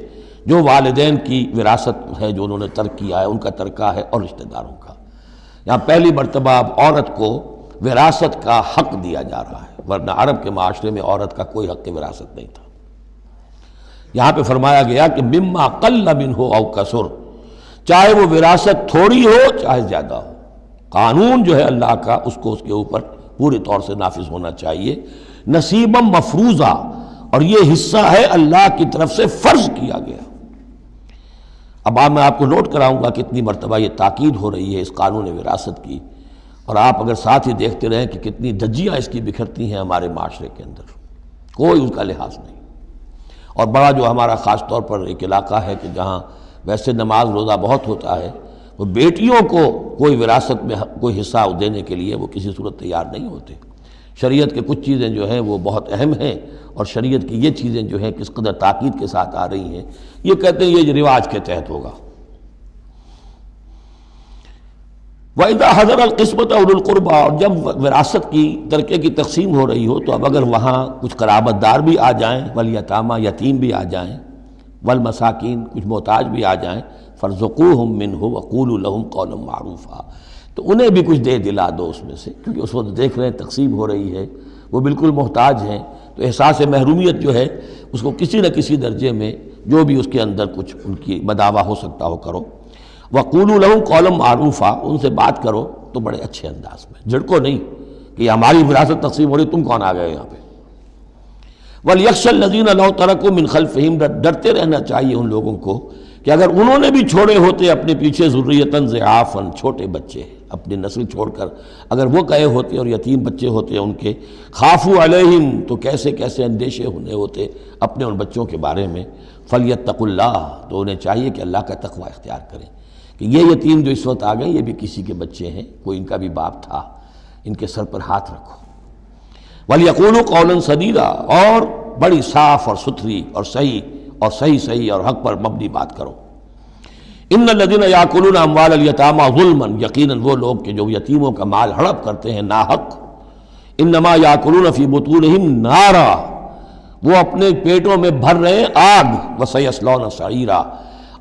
جو والدین کی وراثت ہے، جو انہوں نے ترک کیا ہے، ان کا ترکہ ہے، اور رشتہ داروں کا. یہاں پہلی مرتبہ اب عورت کو وراثت کا حق دیا جا رہا ہے، ورنہ عرب کے معاشرے میں عورت کا کوئی حق وراثت نہیں تھا. یہاں پہ فرمایا گیا کہ مما قل منہ او کثر، چاہے وہ وراثت تھوڑی ہو چاہے زیادہ ہو، قانون جو ہے اللہ کا اس کو اس کے اوپر پوری طور سے نافذ ہونا چاہیے. نصیبا مفروضہ، اور یہ حصہ ہے اللہ کی طرف سے فرض کیا گیا. اب میں آپ کو نوٹ کراؤں گا کتنی مرتبہ یہ تاکید ہو رہی ہے اس قانون وراثت کی، اور آپ اگر ساتھ ہی دیکھتے رہیں کہ کتنی دھجیاں اس کی بکھرتی ہیں ہمارے معاشرے کے اندر، کوئی اس کا لحاظ نہیں. اور بڑا جو ہمارا خاص طور پر ایک علاقہ ہے کہ جہاں ویسے نماز روزہ بہت ہوتا ہے، وہ بیٹیوں کو کوئی وراثت میں کوئی حصہ دینے کے لیے وہ کسی صورت تیار نہیں ہوتے. شریعت کے کچھ چیزیں جو ہیں وہ بہت اہم ہیں، اور شریعت کی یہ چیزیں جو ہیں کس قدر تاکید کے ساتھ آ رہی ہیں، یہ کہتے ہیں یہ رواج کے تحت ہوگا. وَإِذَا حَضَرَ الْقِسْمَةَ أُولُو الْقُرْبَى، اور جب وراثت کی ترکے کی تقسیم ہو رہی ہو تو اب اگر وہاں کچھ قرابت دار بھی آ جائیں، والیتامى، یتیم بھی آ جائیں، والمساکین، کچھ محتاج بھی آ جائیں، فارزقوہم منہ وقولوا لہم قولا معروفا، تو انہیں بھی کچھ دے دلا دو اس میں سے، کیونکہ اس وقت دیکھ رہے ہیں تقسیم ہو رہی ہے، وہ بالکل محتاج ہیں، تو احساس محرومیت جو ہے اس کو کسی نہ کسی درجے میں جو بھی اس کے اندر کچھ ان کی بداوا ہو سکتا ہو کرو. وَقُولُوا لَهُمْ قَوْلًا مَعْرُوفًا، ان سے بات کرو تو بڑے اچھے انداز میں، جھڑکو نہیں کہ یہ ہماری وراثت تقسیم ہو رہی، تم کون آ گئے یہاں پہ. وَلْيَخْشَ الَّذِينَ لَوْ تَرَكُوا مِنْ خَلْفِهِمْ، ڈرتے رہنا چاہیے ان لوگوں کو کہ اگر انہوں نے بھی چھوڑے ہوتے اپنے پیچھے ذُرِّيَّةً ضِعَافًا، چھوٹے بچے، اپنی نسل چھوڑ کر اگر وہ گئے ہوتے اور یتیم بچے ہوتے ان کے، خافوا علیہم، تو کیسے کیسے اندیشے ہونے ہوتے اپنے ان بچوں کے بارے میں. فلیتقوا اللہ، تو انہیں چاہیے کہ اللہ کا تقوی اختیار کریں کہ یہ یتیم جو اس وقت آ گئے یہ بھی کسی کے بچے ہیں، کوئی ان کا بھی باپ تھا، ان کے سر پر ہاتھ رکھو. ولیقولوا قولا سدیدا، اور بڑی صاف اور ستھری اور صحیح اور حق پر مبنی بات کرو. ان الذین یاکلون اموال الیتامی ظلما، یقیناً وہ لوگ کہ جو یتیموں کا مال ہڑپ کرتے ہیں ناحق، انما یاکلون فی بطونہم نارا، وہ اپنے پیٹوں میں بھر رہے ہیں آگ. وسیصلون سعیرا،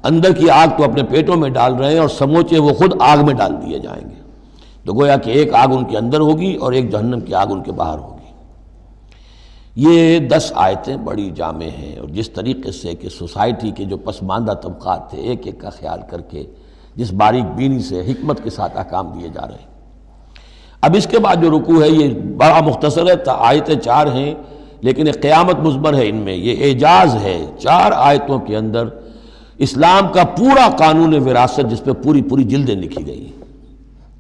اندر کی آگ تو اپنے پیٹوں میں ڈال رہے ہیں اور سموچے وہ خود آگ میں ڈال دیے جائیں گے. تو گویا کہ ایک آگ ان کے اندر ہوگی اور ایک جہنم کی آگ ان کے باہر ہوگی. یہ 10 آیتیں بڑی جامع ہیں، اور جس طریقے سے کہ سوسائٹی کے جو پسماندہ طبقات تھے ایک ایک کا خیال کر کے جس باریک بینی سے حکمت کے ساتھ احکام دیے جا رہے ہیں. اب اس کے بعد جو رکوع ہے یہ بڑا مختصر ہے، آیتیں 4 ہیں لیکن ایک قیامت مضمر ہے ان میں، یہ اعجاز ہے. 4 آیتوں کے اندر اسلام کا پورا قانون وراثت جس پہ پوری جلدیں لکھی گئی ہیں،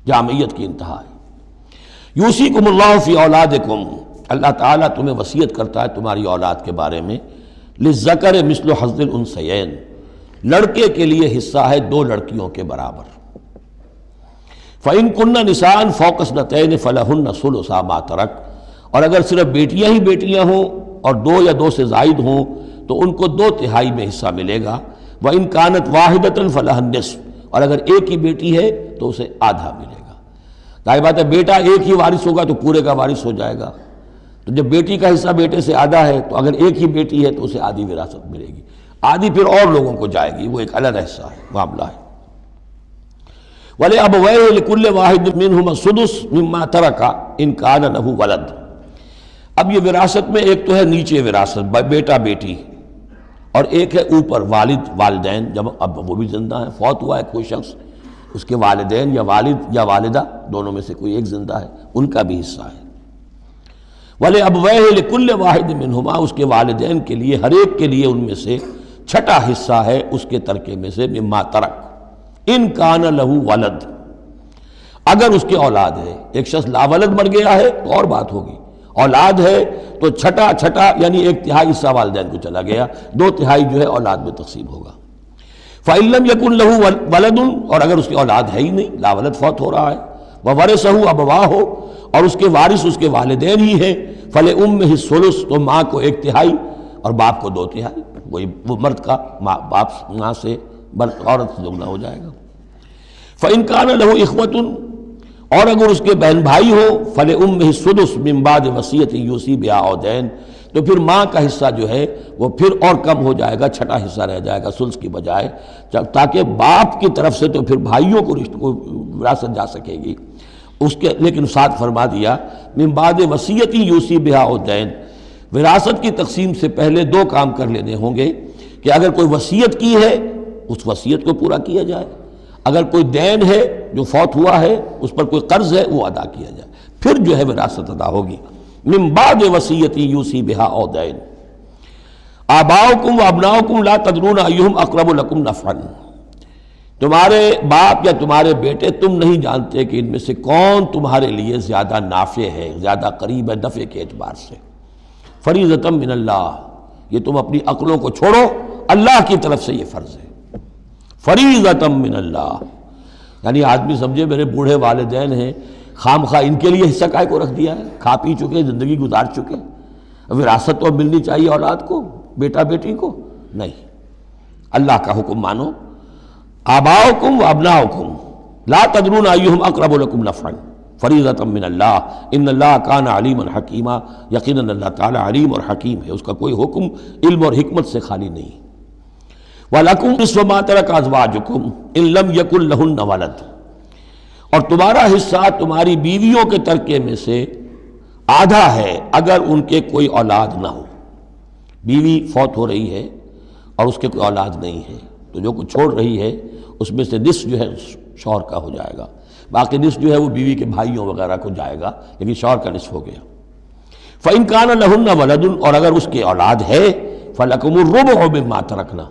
جامعیت کی انتہا ہے. یوصیکم اللہ فی اولادکم، اللہ تعالیٰ تمہیں وصیت کرتا ہے تمہاری اولاد کے بارے میں. للذکر مثل حظ الانثیین، لڑکے کے لیے حصہ ہے 2 لڑکیوں کے برابر. فإن كن نساء فوق اثنتین فلہن ثلث ما ترک، اور اگر صرف بیٹیاں ہی بیٹیاں ہوں اور 2 یا 2 سے زائد ہوں تو ان کو 2/3 میں حصہ ملے گا. وإن كانت واحدة فلها النصف، اور اگر ایک ہی بیٹی ہے تو اسے آدھا ملے گا. ظاہر بات ہے بیٹا ایک ہی وارث ہوگا تو پورے کا وارث ہو جائے گا، تو جب بیٹی کا حصہ بیٹے سے آدھا ہے تو اگر ایک ہی بیٹی ہے تو اسے آدھی وراثت ملے گی، آدھی پھر اور لوگوں کو جائے گی، وہ ایک الگ حصہ ہے، معاملہ ہے. وَلِأَبَوَيْهِ لِكُلِّ وَاحِدٍ مِّنْهُمَا السُّدُسُ مِمَّا تَرَكَ إِن كَانَ لَهُ وَلَدٌ. اب یہ وراثت میں ایک تو ہے نیچے وراثت بیٹا بیٹی، اور ایک ہے اوپر والد والدین، جب اب وہ بھی زندہ ہیں، فوت ہوا ہے کوئی شخص، اس کے والدین یا والد یا والدہ دونوں میں سے کوئی ایک زندہ ہے، ان کا بھی حصہ ہے. وَلِأَبْوَيْهِ لِكُلِّ وَاحِدٍ مِّنْهُمَا، اس کے والدین کے لیے ہر ایک کے لیے ان میں سے چھٹا حصہ ہے اس کے ترکے میں سے، مما ترک ان کان لہو ولد، اگر اس کے اولاد ہے. ایک شخص لاولد مر گیا ہے تو اور بات ہوگی، اولاد ہے تو چھٹا یعنی 1/3 حصہ والدین کو چلا گیا، 2/3 جو ہے اولاد میں تقسیم ہوگا. فَإِن لَّمْ يَكُن لَّهُ وَلَدٌ، اور اگر اس کی اولاد ہے ہی نہیں، لا ولد، فوت ہو رہا ہے، وَوَرِثَهُ أَبَوَاهُ، اور اس کے وارث اس کے والدین ہی ہیں، فَلِأُمِّهِ الثُّلُثُ، تو ماں کو 1/3 اور باپ کو 2/3، وہ مرد کا باپ ماں سے عورت سے دگنا ہو جائے گا۔ فَإِن كَانَ لَهُ إِخْوَةٌ، اور اگر اس کے بہن بھائی ہو، فَلِأُمِّهِ السُّدُسُ مِن بَعْدِ وَصِيَّةٍ يُوصِي بِهَا أَوْ دَيْنٍ، تو پھر ماں کا حصہ جو ہے وہ پھر اور کم ہو جائے گا، چھٹا حصہ رہ جائے گا سلس کی بجائے، تاکہ باپ کی طرف سے تو پھر بھائیوں کو وراثت جا سکے گی اس کے، لیکن ساتھ فرما دیا من بعد وصیت یوصی بہا او دین، وراثت کی تقسیم سے پہلے 2 کام کر لینے ہوں گے کہ اگر کوئی وصیت کی ہے اس وصیت کو پورا کیا جائے، اگر کوئی دین ہے جو فوت ہوا ہے اس پر کوئی قرض ہے وہ ادا کیا جائے، پھر جو ہے وراثت ادا ہوگی۔ من بعد وصیت یوصی بہا او دین، آباؤکم و ابناؤکم لا تدرون ایہم اقرب لکم نفعا، تمہارے باپ یا تمہارے بیٹے تم نہیں جانتے کہ ان میں سے کون تمہارے لیے زیادہ نافع ہے، زیادہ قریب ہے نفع کے اعتبار سے۔ فریضۃ من اللہ، یہ تم اپنی عقلوں کو چھوڑو، اللہ کی طرف سے یہ فرض ہے، فریضۃ من اللہ، یعنی آدمی سمجھے میرے بوڑھے والدین ہیں، خام خواہ ان کے لیے حصہ کائے کو رکھ دیا ہے، کھا پی چکے، زندگی گزار چکے، وراثت تو ملنی چاہیے اولاد کو، بیٹا بیٹی کو، نہیں، اللہ کا حکم مانو۔ آباؤکم و ابناؤکم لا تدرون ایہم اقرب لکم نفعا فریضۃ من اللہ ان اللہ کان علیما حکیما، یقیناً اللہ تعالیٰ علیم اور حکیم ہے، اس کا کوئی حکم علم اور حکمت سے خالی نہیں۔ وَلَكُمْ نِصْفُ مَا تَرَكَ أَزْوَاجُكُمْ إِن لَّمْ يَكُن لَّهُنَّ وَلَدٌ، اور تمہارا حصہ تمہاری بیویوں کے ترکے میں سے آدھا ہے اگر ان کے کوئی اولاد نہ ہو، بیوی فوت ہو رہی ہے اور اس کے کوئی اولاد نہیں ہے تو جو کچھ چھوڑ رہی ہے اس میں سے نصف جو ہے شوہر کا ہو جائے گا، باقی نصف جو ہے وہ بیوی کے بھائیوں وغیرہ کو جائے گا، لیکن شوہر کا نصف ہو گیا۔ فَإِن كَانَ لَهُنَّ وَلَدٌ، اور اگر اس کی اولاد ہے، فَلَكُمُ الرُّبُعُ مِمَّا تَرَكْنَا،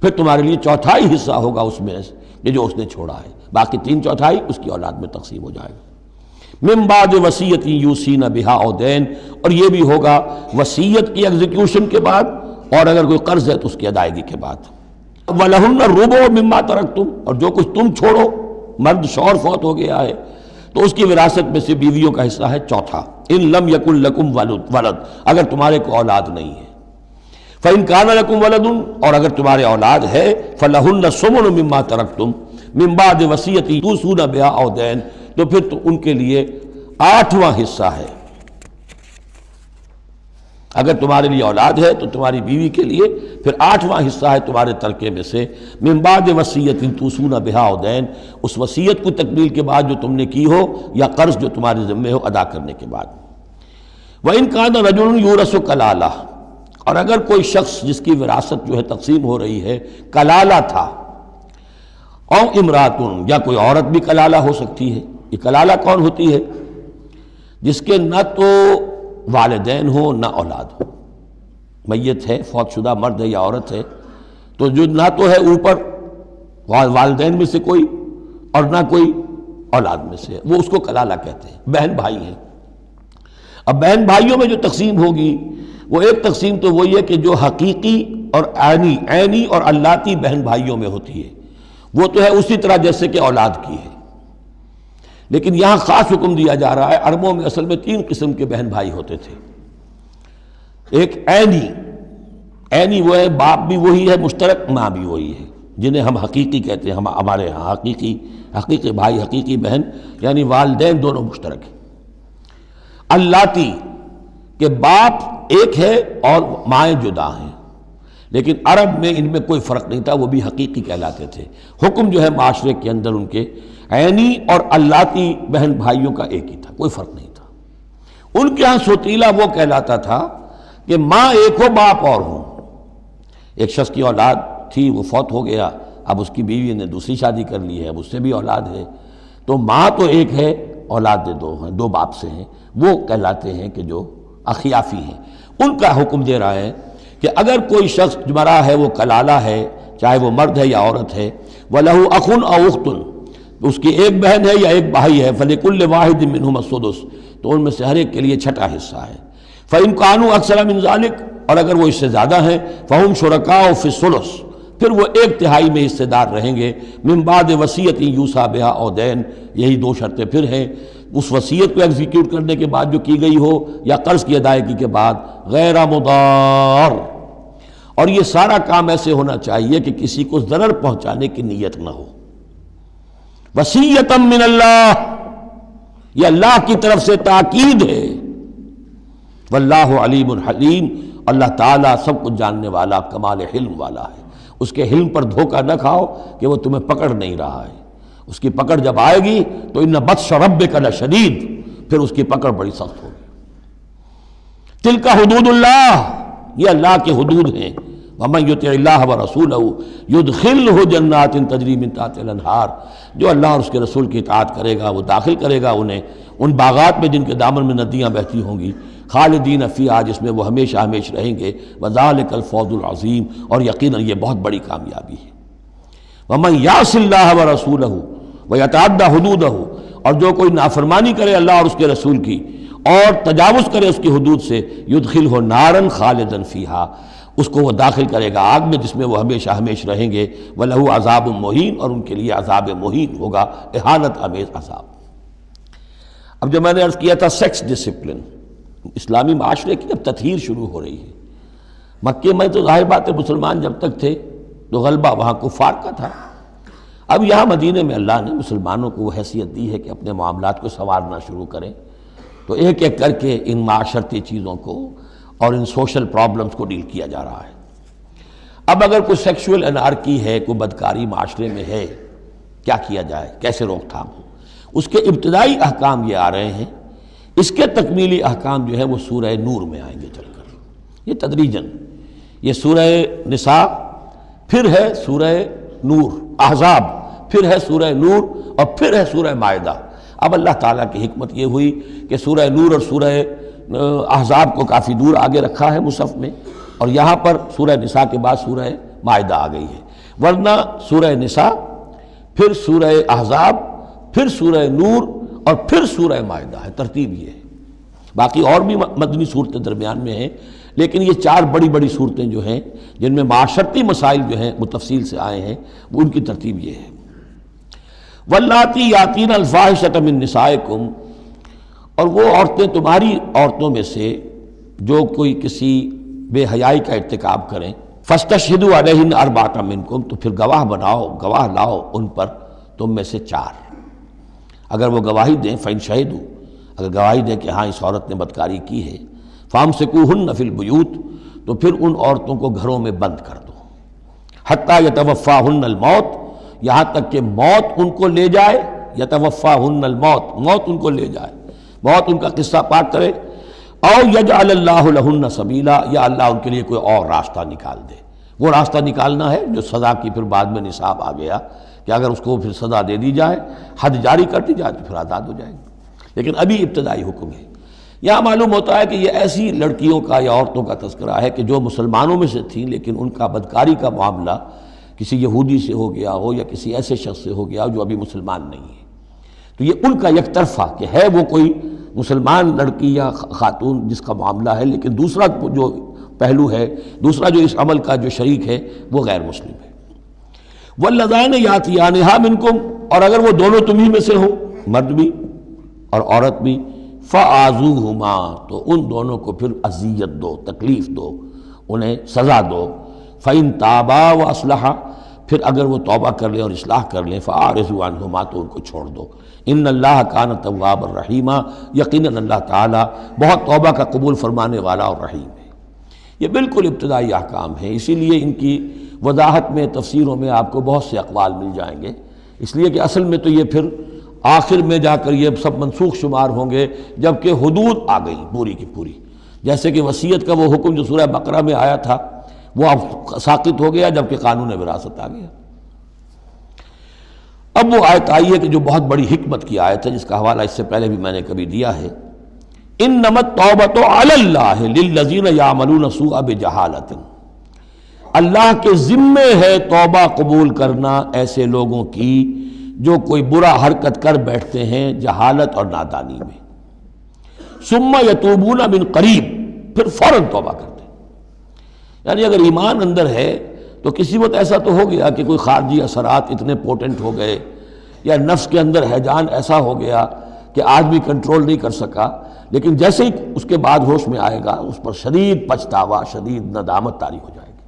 پھر تمہارے لیے 1/4 حصہ ہوگا اس میں یہ جو اس نے چھوڑا ہے، باقی 3/4 اس کی اولاد میں تقسیم ہو جائے گا۔ مِن بَعْدِ وَصِيَّةٍ يُوصِينَ بِهَا أَوْ دَيْنٍ، اور یہ بھی ہوگا وصیت کی ایگزیکیوشن کے بعد، اور اگر کوئی قرض ہے تو اس کی ادائیگی کے بعد۔ وَلَهُنَّ الرُّبُعُ مِمَّا تَرَكْتُمْ، اور جو کچھ تم چھوڑو، مرد شوہر فوت ہو گیا ہے تو اس کی وراثت میں سے بیویوں کا حصہ ہے 1/4، ان لم یکن لکم ولد، اگر تمہارے کو اولاد نہیں ہے۔ فَإِن كَانَ لَكُمْ وَلَدٌ، اور اگر تمہارے اولاد ہے، فَلَهُنَّ الثُّمُنُ مِمَّا تَرَكْتُمْ مِن بَعْدِ وَصِيَّةٍ تُوصُونَ بِهَا أَوْ دَيْنٍ، تو پھر تو ان کے لیے 8واں حصہ ہے، اگر تمہارے لیے اولاد ہے تو تمہاری بیوی کے لیے پھر 8واں حصہ ہے تمہارے ترکے میں سے، من بعد وصیت توصون بہا او دین، اس وصیت کو تکمیل کے بعد جو تم نے کی ہو یا قرض جو تمہارے ذمہ ہو ادا کرنے کے بعد۔ وَإِن كَانَ رَجُلٌ يُورَثُ كَلَالَةً، اور اگر کوئی شخص جس کی وراثت جو ہے تقسیم ہو رہی ہے کلالہ تھا، او امراتن، یا کوئی عورت بھی کلالہ ہو سکتی ہے۔ یہ کلالہ کون ہوتی ہے؟ جس کے نہ تو والدین ہو نہ اولاد ہو، میت ہے، فوت شدہ مرد ہے یا عورت ہے، تو جو نہ تو ہے اوپر والدین میں سے کوئی اور نہ کوئی اولاد میں سے، وہ اس کو کلالہ کہتے ہیں۔ بہن بھائی ہیں، اب بہن بھائیوں میں جو تقسیم ہوگی وہ ایک تقسیم تو وہی ہے کہ جو حقیقی اور عینی اور اللاتی بہن بھائیوں میں ہوتی ہے، وہ تو ہے اسی طرح جیسے کہ اولاد کی ہے، لیکن یہاں خاص حکم دیا جا رہا ہے۔ عربوں میں اصل میں 3 قسم کے بہن بھائی ہوتے تھے۔ ایک عینی وہ ہے، باپ بھی وہی ہے مشترک، ماں بھی وہی ہے، جنہیں ہم حقیقی کہتے ہیں، ہمارے ہاں حقیقی بھائی حقیقی بہن، یعنی والدین دونوں مشترک ہیں۔ اللاتی کہ باپ ایک ہے اور مائیں جدا ہیں، لیکن عرب میں ان میں کوئی فرق نہیں تھا، وہ بھی حقیقی کہلاتے تھے۔ حکم جو ہے معاشرے کے اندر ان کے عینی اور اللاتی بہن بھائیوں کا ایک ہی تھا، کوئی فرق نہیں تھا۔ ان کے ہاں سوتیلا وہ کہلاتا تھا کہ ماں ایک ہو باپ اور ہو۔ ایک شخص کی اولاد تھی، وہ فوت ہو گیا، اب اس کی بیوی نے دوسری شادی کر لی ہے، اب اس سے بھی اولاد ہے، تو ماں تو ایک ہے، اولاد 2 ہیں، 2 باپ سے ہیں، وہ کہلاتے ہیں کہ جو اخیافی ہیں۔ ان کا حکم دے رہا ہے کہ اگر کوئی شخص مرا ہے وہ کلالہ ہے، چاہے وہ مرد ہے یا عورت ہے، وَلَهُ أَخٌ أَوْ أُخْتٌ، اس کی ایک بہن ہے یا ایک بھائی ہے، فَلِكُلِّ وَاحِدٍ مِّنْهُمَا السُّدُسُ، تو ان میں سے ہر ایک کے لیے 6واں حصہ ہے۔ فَإِن كَانُوا أَكْثَرَ مِن ذَلِكَ، اور اگر وہ اس سے زیادہ ہیں، فَهُمْ شُرَكَاءُ فِي الثُّلُثِ، پھر وہ 1/3 میں حصے دار رہیں گے، من بعد وصیت یوصی بہا او دین، یہی 2 شرطیں پھر ہیں، اس وصیت کو ایگزیکیوٹ کرنے کے بعد جو کی گئی ہو یا قرض کی ادائیگی کے بعد، غیر مضار، اور یہ سارا کام ایسے ہونا چاہیے کہ کسی کو ضرر پہنچانے کی نیت نہ ہو۔ وصیۃ من اللہ، یہ اللہ کی طرف سے تاکید ہے، واللہ علیم حلیم، اللہ تعالیٰ سب کچھ جاننے والا، کمال حلم والا ہے۔ اس کے حلم پر دھوکہ نہ کھاؤ کہ وہ تمہیں پکڑ نہیں رہا ہے، اس کی پکڑ جب آئے گی تو ان بطش ربک لشدید، پھر اس کی پکڑ بڑی سخت ہوگی۔ تلک حدود اللہ، یہ اللہ کے حدود ہیں۔ ومن یطع اللہ ورسولہ یدخلہ جنات تجری من تحتہا الانہار، جو اللہ اور اس کے رسول کی اطاعت کرے گا وہ داخل کرے گا انہیں ان باغات میں جن کے دامن میں ندیاں بہتی ہوں گی، خالدین فیہا، جس میں وہ ہمیشہ ہمیشہ رہیں گے، وذالک الفوز العظیم، اور یقیناً یہ بہت بڑی کامیابی ہے۔ ومن یعص اللہ ورسولہ ویتعدی حدودہ، اور جو کوئی نافرمانی کرے اللہ اور اس کے رسول کی اور تجاوز کرے اس کی حدود سے، یدخلہ نارا خالدا فیہا، اس کو وہ داخل کرے گا آگ میں جس میں وہ ہمیشہ ہمیشہ رہیں گے، وَلَهُ عذاب مہین، اور ان کے لیے عذاب مہین ہوگا، اہانت آمیز عذاب۔ اب جو میں نے عرض کیا تھا سیکس ڈسپلن، اسلامی معاشرے کی اب تطہیر شروع ہو رہی ہے۔ مکے میں تو ظاہر بات ہے مسلمان جب تک تھے تو غلبہ وہاں کفار کا تھا، اب یہاں مدینے میں اللہ نے مسلمانوں کو وہ حیثیت دی ہے کہ اپنے معاملات کو سنوارنا شروع کریں، تو ایک ایک کر کے ان معاشرتی چیزوں کو اور ان سوشل پرابلمز کو ڈیل کیا جا رہا ہے۔ اب اگر کوئی سیکشول انارکی ہے، کوئی بدکاری معاشرے میں ہے، کیا کیا جائے، کیسے روک تھام ہو، اس کے ابتدائی احکام یہ آ رہے ہیں۔ اس کے تکمیلی احکام جو ہیں وہ سورہ نور میں آئیں گے چل کر، یہ تدریجاً، یہ سورہ نساء، پھر ہے سورہ نور، احزاب، پھر ہے سورہ نور، اور پھر ہے سورہ مائدہ۔ اب اللہ تعالیٰ کی حکمت یہ ہوئی کہ سورہ نور اور سورہ احزاب کو کافی دور آگے رکھا ہے مصحف میں، اور یہاں پر سورہ نساء کے بعد سورہ مائدہ آ گئی ہے، ورنہ سورہ نساء، پھر سورہ احزاب، پھر سورہ نور، اور پھر سورہ مائدہ ہے، ترتیب یہ ہے۔ باقی اور بھی مدنی صورتیں درمیان میں ہیں، لیکن یہ 4 بڑی بڑی صورتیں جو ہیں جن میں معاشرتی مسائل جو ہیں وہ تفصیل سے آئے ہیں، وہ ان کی ترتیب یہ ہے۔ واللاتی یاتین الفاحشۃ من نسائکم، اور وہ عورتیں تمہاری عورتوں میں سے جو کوئی کسی بے حیائی کا ارتکاب کریں، فاستشہدوا علیہن اربعۃ منکم، تو پھر گواہ بناؤ، گواہ لاؤ ان پر تم میں سے 4۔ اگر وہ گواہی دیں، فإن شہدوا، اگر گواہی دیں کہ ہاں اس عورت نے بدکاری کی ہے، فامسکوہن فی البیوت، تو پھر ان عورتوں کو گھروں میں بند کر دو، حتیٰ یتوفاہن الموت، یہاں تک کہ موت ان کو لے جائے، یتوفاہن الموت، موت ان کو لے جائے، موت ان کا قصہ پاک کرے، او یجعل اللہ لہن سبیلا، یا اللہ ان کے لیے کوئی اور راستہ نکال دے۔ وہ راستہ نکالنا ہے جو سزا کی پھر بعد میں نصاب آ گیا کہ اگر اس کو پھر سزا دے دی جائے، حد جاری کر دی جائے تو پھر آزاد ہو جائے گی، لیکن ابھی ابتدائی حکم ہے۔ یہاں معلوم ہوتا ہے کہ یہ ایسی لڑکیوں کا یا عورتوں کا تذکرہ ہے کہ جو مسلمانوں میں سے تھیں لیکن ان کا بدکاری کا معاملہ کسی یہودی سے ہو گیا ہو یا کسی ایسے شخص سے ہو گیا ہو جو ابھی مسلمان نہیں ہے، تو یہ ان کا یک طرفہ کہ ہے وہ کوئی مسلمان لڑکی یا خاتون جس کا معاملہ ہے، لیکن دوسرا جو پہلو ہے، دوسرا جو اس عمل کا جو شریک ہے وہ غیر مسلم ہے۔ واللذان یاتیانہا منکم، اور اگر وہ دونوں تمہیں میں سے ہوں، مرد بھی اور عورت بھی، فآذوہما، تو ان دونوں کو پھر اذیت دو، تکلیف دو، انہیں سزا دو۔ فإن تابا واصلحا، پھر اگر وہ توبہ کر لیں اور اصلاح کر لیں، فاعرضوا عنہما، تو ان کو چھوڑ دو۔ ان اللہ کان توابا رحیما، یقیناً اللہ تعالیٰ بہت توبہ کا قبول فرمانے والا اور رحیم ہے۔ یہ بالکل ابتدائی احکام ہیں، اسی لیے ان کی وضاحت میں، تفسیروں میں آپ کو بہت سے اقوال مل جائیں گے، اس لیے کہ اصل میں تو یہ پھر آخر میں جا کر یہ سب منسوخ شمار ہوں گے جبکہ حدود آ گئی پوری کی پوری، جیسے کہ وصیت کا وہ حکم جو سورہ بقرہ میں آیا تھا وہ اب ساقط ہو گیا جبکہ قانون وراثت آ گیا۔ اب وہ آیت آئی ہے کہ جو بہت بڑی حکمت کی آیت ہے، جس کا حوالہ اس سے پہلے بھی میں نے کبھی دیا ہے، انما التوبۃ علی اللہ للذین یعملون السوء بجہالۃ، اللہ کے ذمے ہے توبہ قبول کرنا ایسے لوگوں کی جو کوئی برا حرکت کر بیٹھتے ہیں جہالت اور نادانی میں، ثم یتوبون من قریب، پھر فوراً توبہ کرتے ہیں۔ یعنی اگر ایمان اندر ہے تو کسی وقت ایسا تو ہو گیا کہ کوئی خارجی اثرات اتنے پوٹنٹ ہو گئے یا نفس کے اندر ہیجان ایسا ہو گیا کہ آدمی کنٹرول نہیں کر سکا، لیکن جیسے ہی اس کے بعد ہوش میں آئے گا اس پر شدید پچھتاوا، شدید ندامت طاری ہو جائے گی۔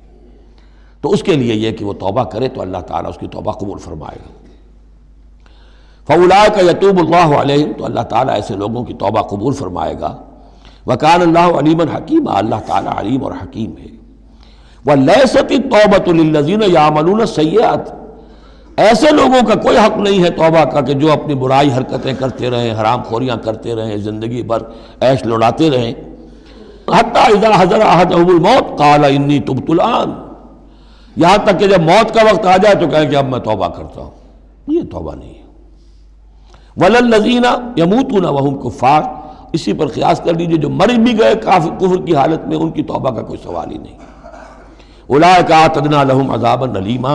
تو اس کے لیے یہ کہ وہ توبہ کرے تو اللہ تعالیٰ اس کی توبہ قبول فرمائے گا۔ فَأُولَٰئِکَ يَتُوبُ اللَّهُ عَلَيْهِمْ، تو اللہ تعالیٰ ایسے لوگوں کی توبہ قبول فرمائے گا۔ وَكَانَ اللَّهُ عَلِيمًا حَكِيمًا، اللہ تعالیٰ علیم اور حکیم ہے۔ وَلَيْسَتِ التَّوْبَةُ لِلَّذِينَ يَعْمَلُونَ السَّيِّئَاتِ، ایسے لوگوں کا کوئی حق نہیں ہے توبہ کا کہ جو اپنی برائی حرکتیں کرتے رہیں، حرام خوریاں کرتے رہیں، زندگی بھر عیش لڑاتے رہیں۔ حَتَّىٰ إِذَا حَضَرَ أَحَدَهُمُ الْمَوْتُ قَالَ إِنِّي تُبْتُ الْآنَ، یہاں تک کہ جب موت کا وقت آ جائے تو کہیں کہ اب میں توبہ کرتا ہوں۔ یہ توبہ نہیں ہے۔ وَلَلَّذِينَ يَمُوتُونَ وَهُمْ كُفَّارٌ، اسی پر قیاس کر لیجئے جو مر بھی گئے کفر کی حالت میں، ان کی توبہ کا کوئی سوال ہی نہیں۔ اولئک اعتدنا لهم عذابا الیما،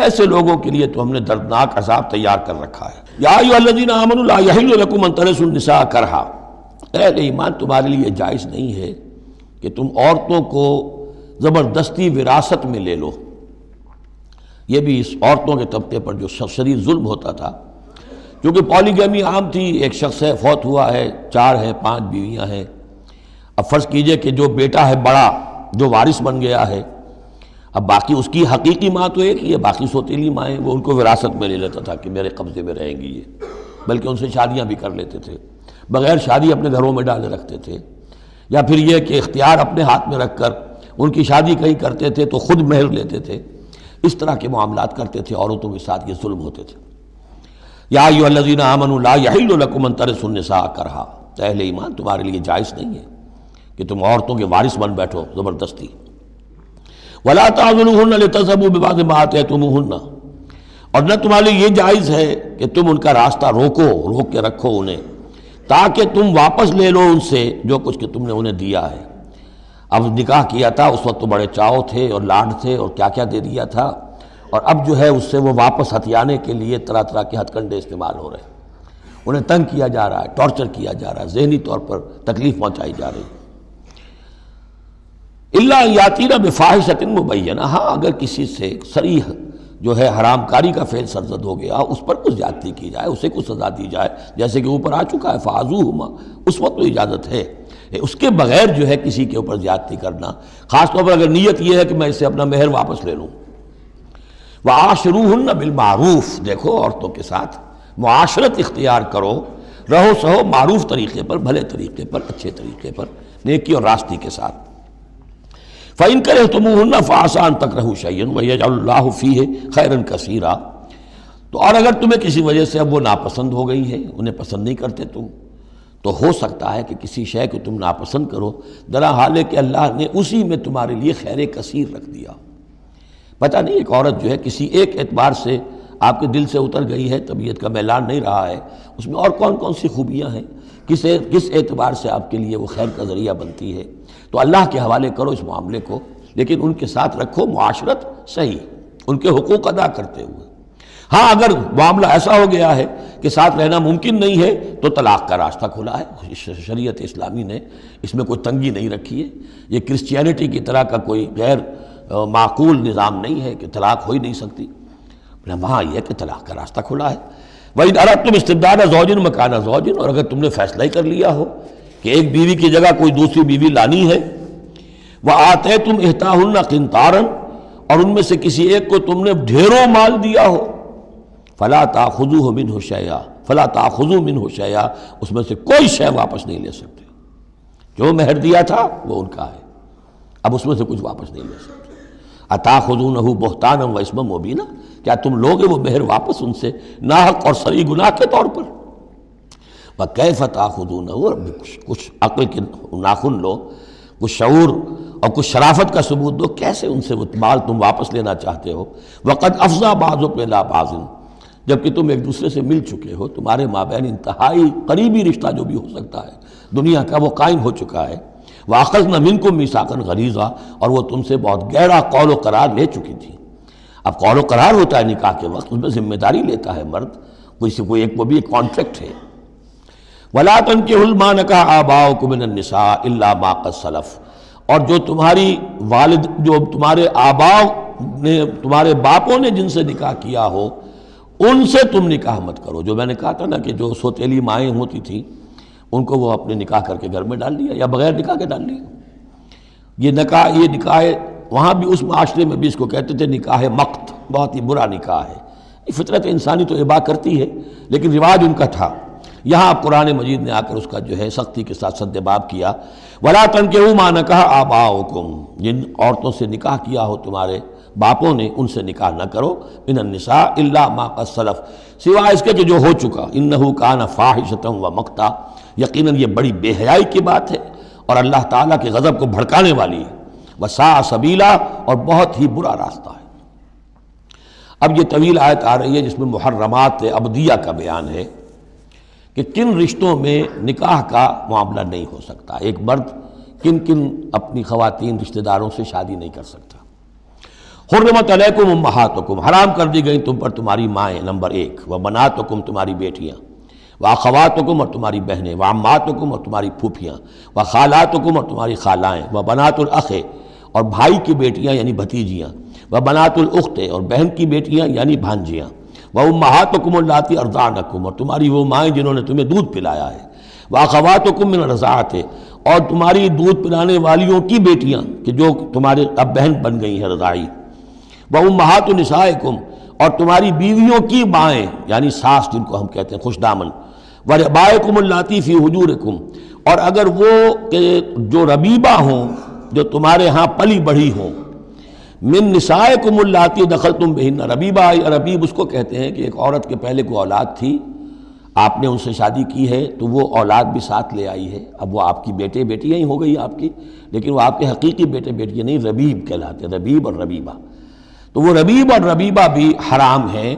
ایسے لوگوں کے لیے تو ہم نے دردناک عذاب تیار کر رکھا ہے۔ یا ایھا الذین آمنوا لا یحل لکم ان ترثوا النساء کرہا، اہل ایمان تمہارے لیے جائز نہیں ہے کہ تم عورتوں کو زبردستی وراثت میں لے لو۔ یہ بھی اس عورتوں کے طبقے پر جو شدید ظلم ہوتا تھا، کیونکہ پالیگیمی عام تھی، ایک شخص ہے فوت ہوا ہے، 4 ہیں 5 بیویاں ہیں، اب فرض کیجئے کہ جو بیٹا ہے بڑا جو وارث بن گیا ہے، اب باقی اس کی حقیقی ماں تو ایک ہی ہے، باقی سوتیلی مائیں وہ ان کو وراثت میں لے لیتا تھا کہ میرے قبضے میں رہیں گی یہ، بلکہ ان سے شادیاں بھی کر لیتے تھے، بغیر شادی اپنے گھروں میں ڈالے رکھتے تھے، یا پھر یہ کہ اختیار اپنے ہاتھ میں رکھ کر ان کی شادی کہیں کرتے تھے تو خود مہر لیتے تھے۔ اس طرح کے معاملات کرتے تھے، عورتوں کے ساتھ یہ ظلم ہوتے تھے۔ یا ایھا الذین آمنوا لا یحل لکم ان ترثوا النساء کرہا، اہل ایمان تمہارے لیے جائز نہیں ہے کہ تم عورتوں کے وارث بن بیٹھو زبردستی۔ ولا تعضلوهن لتذهبوا ببعض ما آتيتموهن، اور نہ تمہارے لیے یہ جائز ہے کہ تم ان کا راستہ روک کے رکھو انہیں، تاکہ تم واپس لے لو ان سے جو کچھ کہ تم نے انہیں دیا ہے۔ اب نکاح کیا تھا اس وقت تو بڑے چاؤ تھے اور لاڈ تھے اور کیا کیا دے دیا تھا، اور اب جو ہے اس سے وہ واپس ہتھیانے کے لیے طرح طرح کے ہتھ کنڈے استعمال ہو رہے ہیں، انہیں تنگ کیا جا رہا ہے، ٹارچر کیا جا رہا ہے، ذہنی طور پر تکلیف پہنچائی جا رہی ہے۔ الا یاتینا بفاحشۃ مبینہ، ہاں اگر کسی سے صریح جو ہے حرام کاری کا فعل سرزد ہو گیا، اس پر کچھ زیادتی کی جائے، اسے کچھ سزا دی جائے، جیسے کہ اوپر آ چکا ہے فعذوہما، اس وقت تو اجازت ہے۔ اس کے بغیر جو ہے کسی کے اوپر زیادتی کرنا، خاص طور پر اگر نیت یہ ہے کہ میں اس سے اپنا مہر واپس لے لوں۔ وعاشروہن بالمعروف، دیکھو عورتوں کے ساتھ معاشرت اختیار کرو، رہو سہو معروف طریقے پر، بھلے طریقے پر، اچھے طریقے پر، نیکی اور راستی کے ساتھ۔ فَإِن كَرِهْتُمُوهُنَّ فَعَسَىٰ أَن تَكْرَهُوا شَيْئًا وَيَجْعَلُ اللَّهُ فِيهِ خَيْرًا كَثِيرًا، تو اور اگر تمہیں کسی وجہ سے اب وہ ناپسند ہو گئی ہے، انہیں پسند نہیں کرتے تم، تو ہو سکتا ہے کہ کسی شے کو تم ناپسند کرو، درا حال ہے کہ اللہ نے اسی میں تمہارے لیے خیر کثیر رکھ دیا۔ پتہ نہیں ایک عورت جو ہے کسی ایک اعتبار سے آپ کے دل سے اتر گئی ہے، طبیعت کا میلان نہیں رہا ہے، اس میں اور کون کون سی خوبیاں ہیں، کس اعتبار سے آپ کے لیے وہ خیر کا ذریعہ بنتی ہے، تو اللہ کے حوالے کرو اس معاملے کو، لیکن ان کے ساتھ رکھو معاشرت صحیح، ان کے حقوق ادا کرتے ہوئے۔ ہاں اگر معاملہ ایسا ہو گیا ہے کہ ساتھ رہنا ممکن نہیں ہے تو طلاق کا راستہ کھلا ہے، شریعت اسلامی نے اس میں کوئی تنگی نہیں رکھی ہے، یہ کرسچینٹی کی طرح کا کوئی غیر معقول نظام نہیں ہے کہ طلاق ہو ہی نہیں سکتی، وہاں یہ ہے کہ طلاق کا راستہ کھلا ہے۔ وَإِنْ أَرَدْتُمْ اسْتِبْدَالَ زَوْجٍ مَكَانَ زَوْجٍ، اور اگر تم نے فیصلہ ہی کر لیا ہو کہ ایک بیوی کی جگہ کوئی دوسری بیوی لانی ہے، وَآتَيْتُمْ إِحْدَاهُنَّ قِنْطَارًا، اور ان میں سے کسی ایک کو تم نے ڈھیروں مال دیا ہو، فَلَا تَأْخُذُوهُ مِنْهُ شَيْئًا فَلَا تَأْخُذُوا مِنْهُ شَيْئًا، اس میں سے کوئی شے واپس نہیں لے سکتے، جو مہر دیا تھا وہ ان کا ہے، اب اس میں سے کچھ واپس نہیں لے سکتے۔ أَتَأْخُذُونَهُ بُهْتَانًا وَإِثْمًا مُبِينًا، کیا تم لوگے وہ مہر واپس ان سے ناحق اور صریح گناہ کے طور پر؟ وَكَيْفَ تَأْخُذُونَهُ، کچھ عقل کے ناخن لو، کچھ شعور اور کچھ شرافت کا ثبوت دو، کیسے ان سے وہ مال تم واپس لینا چاہتے ہو؟ وَقَدْ أَفْضَىٰ بَعْضُكُمْ إِلَىٰ بَعْضٍ، جبکہ تم ایک دوسرے سے مل چکے ہو، تمہارے مابین انتہائی قریبی رشتہ جو بھی ہو سکتا ہے دنیا کا وہ قائم ہو چکا ہے۔ وَأَخَذْنَ مِنْكُمْ مِيثَاقًا غَلِيظًا، اور وہ تم سے بہت گہرا قول و قرار لے چکی تھی۔ اب قول و قرار ہوتا ہے نکاح کے وقت، اس میں ذمہ داری لیتا ہے مرد، کوئی ایک وہ بھی ایک کانٹریکٹ ہے۔ وَلَا تَنكِحُوا مَا نَكَحَ آبَاؤُكُم مِّنَ النِّسَاءِ إِلَّا مَا قَدْ سَلَفَ، اور جو تمہارے آباء تمہارے باپوں نے جن سے نکاح کیا ہو ان سے تم نکاح مت کرو. جو میں نے کہا تھا نا کہ جو سوتیلی مائیں ہوتی تھیں ان کو وہ اپنے نکاح کر کے گھر میں ڈال دیا یا بغیر نکاح کے ڈال دیا. یہ نکاح وہاں بھی اس معاشرے میں بھی اس کو کہتے تھے نکاح مقت، بہت ہی برا نکاح ہے. فطرت انسانی تو اباح کرتی ہے لیکن رواج ان کا تھا. یہاں قرآن مجید نے آ کر اس کا جو ہے سختی کے ساتھ سد باب کیا. وَلَا تَنكِحُوا مَا نَكَحَ آبَاؤُكُمْ، جن عورتوں سے نکاح کیا ہو تمہارے باپوں نے ان سے نکاح نہ کرو. مِنَ النِّسَاءِ إِلَّا مَا قَدْ سَلَفَ، سوائے اس کے کہ جو ہو چکا. إِنَّهُ كَانَ فَاحِشَةً وَمَقْتًا، یقیناً یہ بڑی بے حیائی کی بات ہے اور اللہ تعالیٰ کے غضب کو بھڑکانے والی ہے. وَسَاءَ سَبِيلًا، اور بہت ہی برا راستہ ہے. اب یہ طویل آیت آ رہی ہے جس میں محرمات ابدیہ کا بیان ہے کہ کن رشتوں میں نکاح کا معاملہ نہیں ہو سکتا. ایک مرد کن کن اپنی خواتین رشتہ داروں سے شادی نہیں کر سکتا. حرمت علیکم امہاتکم، حرام کر دی گئی تم پر تمہاری مائیں. نمبر 1 وبناتکم، تمہاری بیٹیاں. واخواتکم، اور تمہاری بہنیں. وعماتکم، اور تمہاری پھوپھیاں. وخالاتکم، اور تمہاری خالائیں. وبنات الاخ، اور بھائی کی بیٹیاں یعنی بھتیجیاں. وبنات الاخت، اور بہن کی بیٹیاں یعنی بھانجیاں. وامہاتکم اللاتی ارضعنکم، اور تمہاری وہ مائیں جنہوں نے تمہیں دودھ پلایا ہے. واخواتکم من الرضاعۃ، اور تمہاری دودھ پلانے والیوں کی بیٹیاں کہ جو تمہارے اب بہن بن گئی ہیں رضاعی. وامہات نسائکم، اور تمہاری بیویوں کی مائیں یعنی ساس جن کو ہم کہتے ہیں خوش دامن. وربائکم اللاتی فی حجورکم، اور اگر وہ کہ جو ربیبہ ہوں جو تمہارے ہاں پلی بڑھی ہوں. من نسائکم اللاتی دخلتم بہن، ربیبہ یا ربیب اس کو کہتے ہیں کہ ایک عورت کے پہلے کوئی اولاد تھی، آپ نے ان سے شادی کی ہے تو وہ اولاد بھی ساتھ لے آئی ہے. اب وہ آپ کی بیٹیاں ہی ہو گئی آپ کی، لیکن وہ آپ کے حقیقی بیٹیاں نہیں، ربیب کہلاتے ہیں، ربیب اور ربیبہ. تو وہ ربیب اور ربیبہ بھی حرام ہیں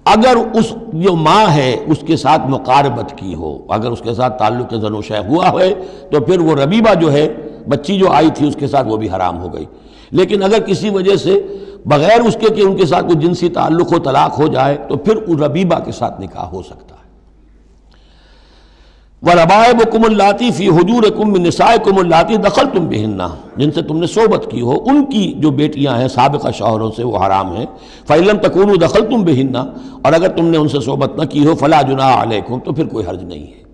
اگر اس جو ماں ہے اس کے ساتھ مقاربت کی ہو. اگر اس کے ساتھ تعلق زن و شہ ہوا ہے تو پھر وہ ربیبہ جو ہے بچی جو آئی تھی اس کے ساتھ وہ بھی حرام ہو گئی. لیکن اگر کسی وجہ سے بغیر اس کے کہ ان کے ساتھ کوئی جنسی تعلق ہو طلاق ہو جائے تو پھر اس ربیبہ کے ساتھ نکاح ہو سکتا ہے. وَرَبَائِبُكُمُ اللَّاتِي فِي حُجُورِكُم مِّن نِّسَائِكُمُ اللَّاتِي دَخَلْتُم بِهِنَّ، جن سے تم نے صحبت کی ہو ان کی جو بیٹیاں ہیں سابقہ شوہروں سے وہ حرام ہیں. فَإِن لَّمْ تَكُونُوا دَخَلْتُم بِهِنَّ، اور اگر تم نے ان سے صحبت نہ کی ہو فَلَا جُنَاحَ عَلَيْكُمْ، تو پھر کوئی حرج نہیں ہے.